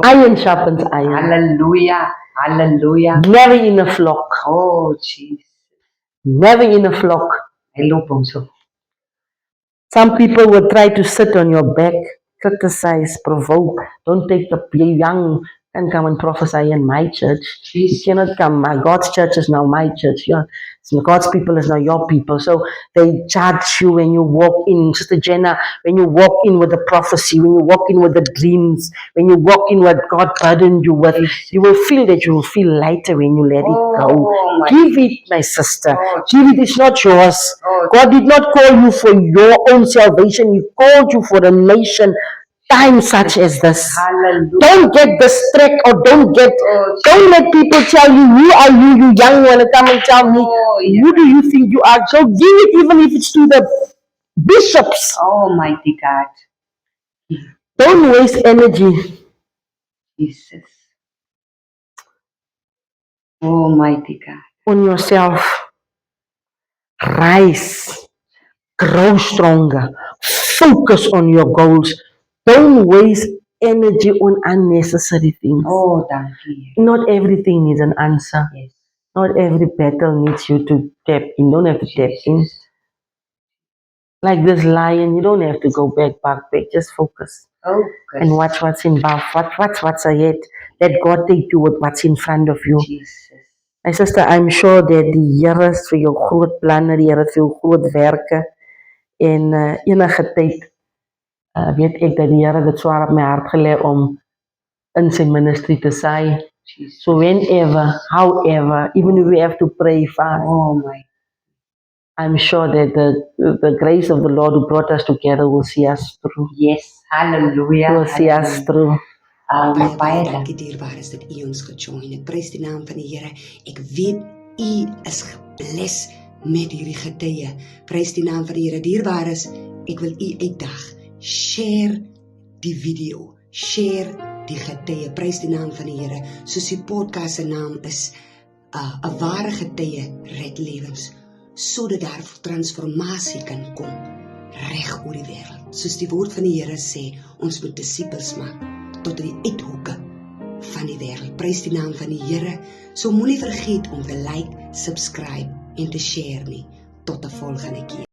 Iron sharpens iron.
Hallelujah. Hallelujah.
Never in a flock.
Oh, Jesus.
Never in a flock.
Hy loop hom so.
Some people will try to sit on your back, criticize, provoke. Don't take the young and come and prophesy in my church. You
Jesus.
cannot come. God's church is now my church. God's people is now your people. So they judge you when you walk in. Sister Jenna, when you walk in with the prophecy, when you walk in with the dreams, when you walk in what God burdened you with, you will feel that you will feel lighter when you let it go.
Oh, my
Give it, my sister.
Oh,
Give it. It's not yours.
Oh,
God did not call you for your own salvation. He called you for a nation. Time such as this.
Hallelujah.
Don't get distracted or don't
Oh,
let people tell you, who are you, you young one, come and tell me,
Oh, yeah.
who do you think you are? So give it even if it's to the bishops.
Almighty God.
Don't waste energy.
Jesus. Almighty God.
On yourself. Rise. Grow stronger. Focus on your goals. Don't waste energy on unnecessary things.
Oh, thank you.
Not everything needs an answer.
Yes.
Not every battle needs you to tap in. You don't have to tap in. Like this lion, you don't have to go back. Just focus.
Oh, good.
And watch what's in back. What's ahead. Let God take you with what's in front of you.
Jesus.
My sister, I'm sure that die Here is vir jou groot planne, die Here het vir jou groot werke. En enige tyd weet ek dat die Here dit swaar op my hart gelê om in sy ministry te saai.
Jesus.
So whenever, however, even if we have to pray fast,
Oh, my.
I'm sure that the grace of the Lord who brought us together will see us through.
Yes. Hallelujah.
Will see us through.
Baie dankie dierbaar is dat u ons gejoin het. Prys die naam van die Here. Ek weet u is gebless met hierdie getuie. Prys die naam van die Here. Dierbaar is, ek wil u uitdag. Share die video. Share die getuie. Prys die naam van die Here. Soos die podcast se naam is, 'n ware getuie red lewens. Sodat daar transformasie kan kom reg oor die wêreld. Soos die woord van die Here sê, ons moet disippels maak tot die uithoeke van die wêreld. Prys die naam van die Here. So moenie vergeet om te like, subscribe en te share nie. Tot 'n volgende keer.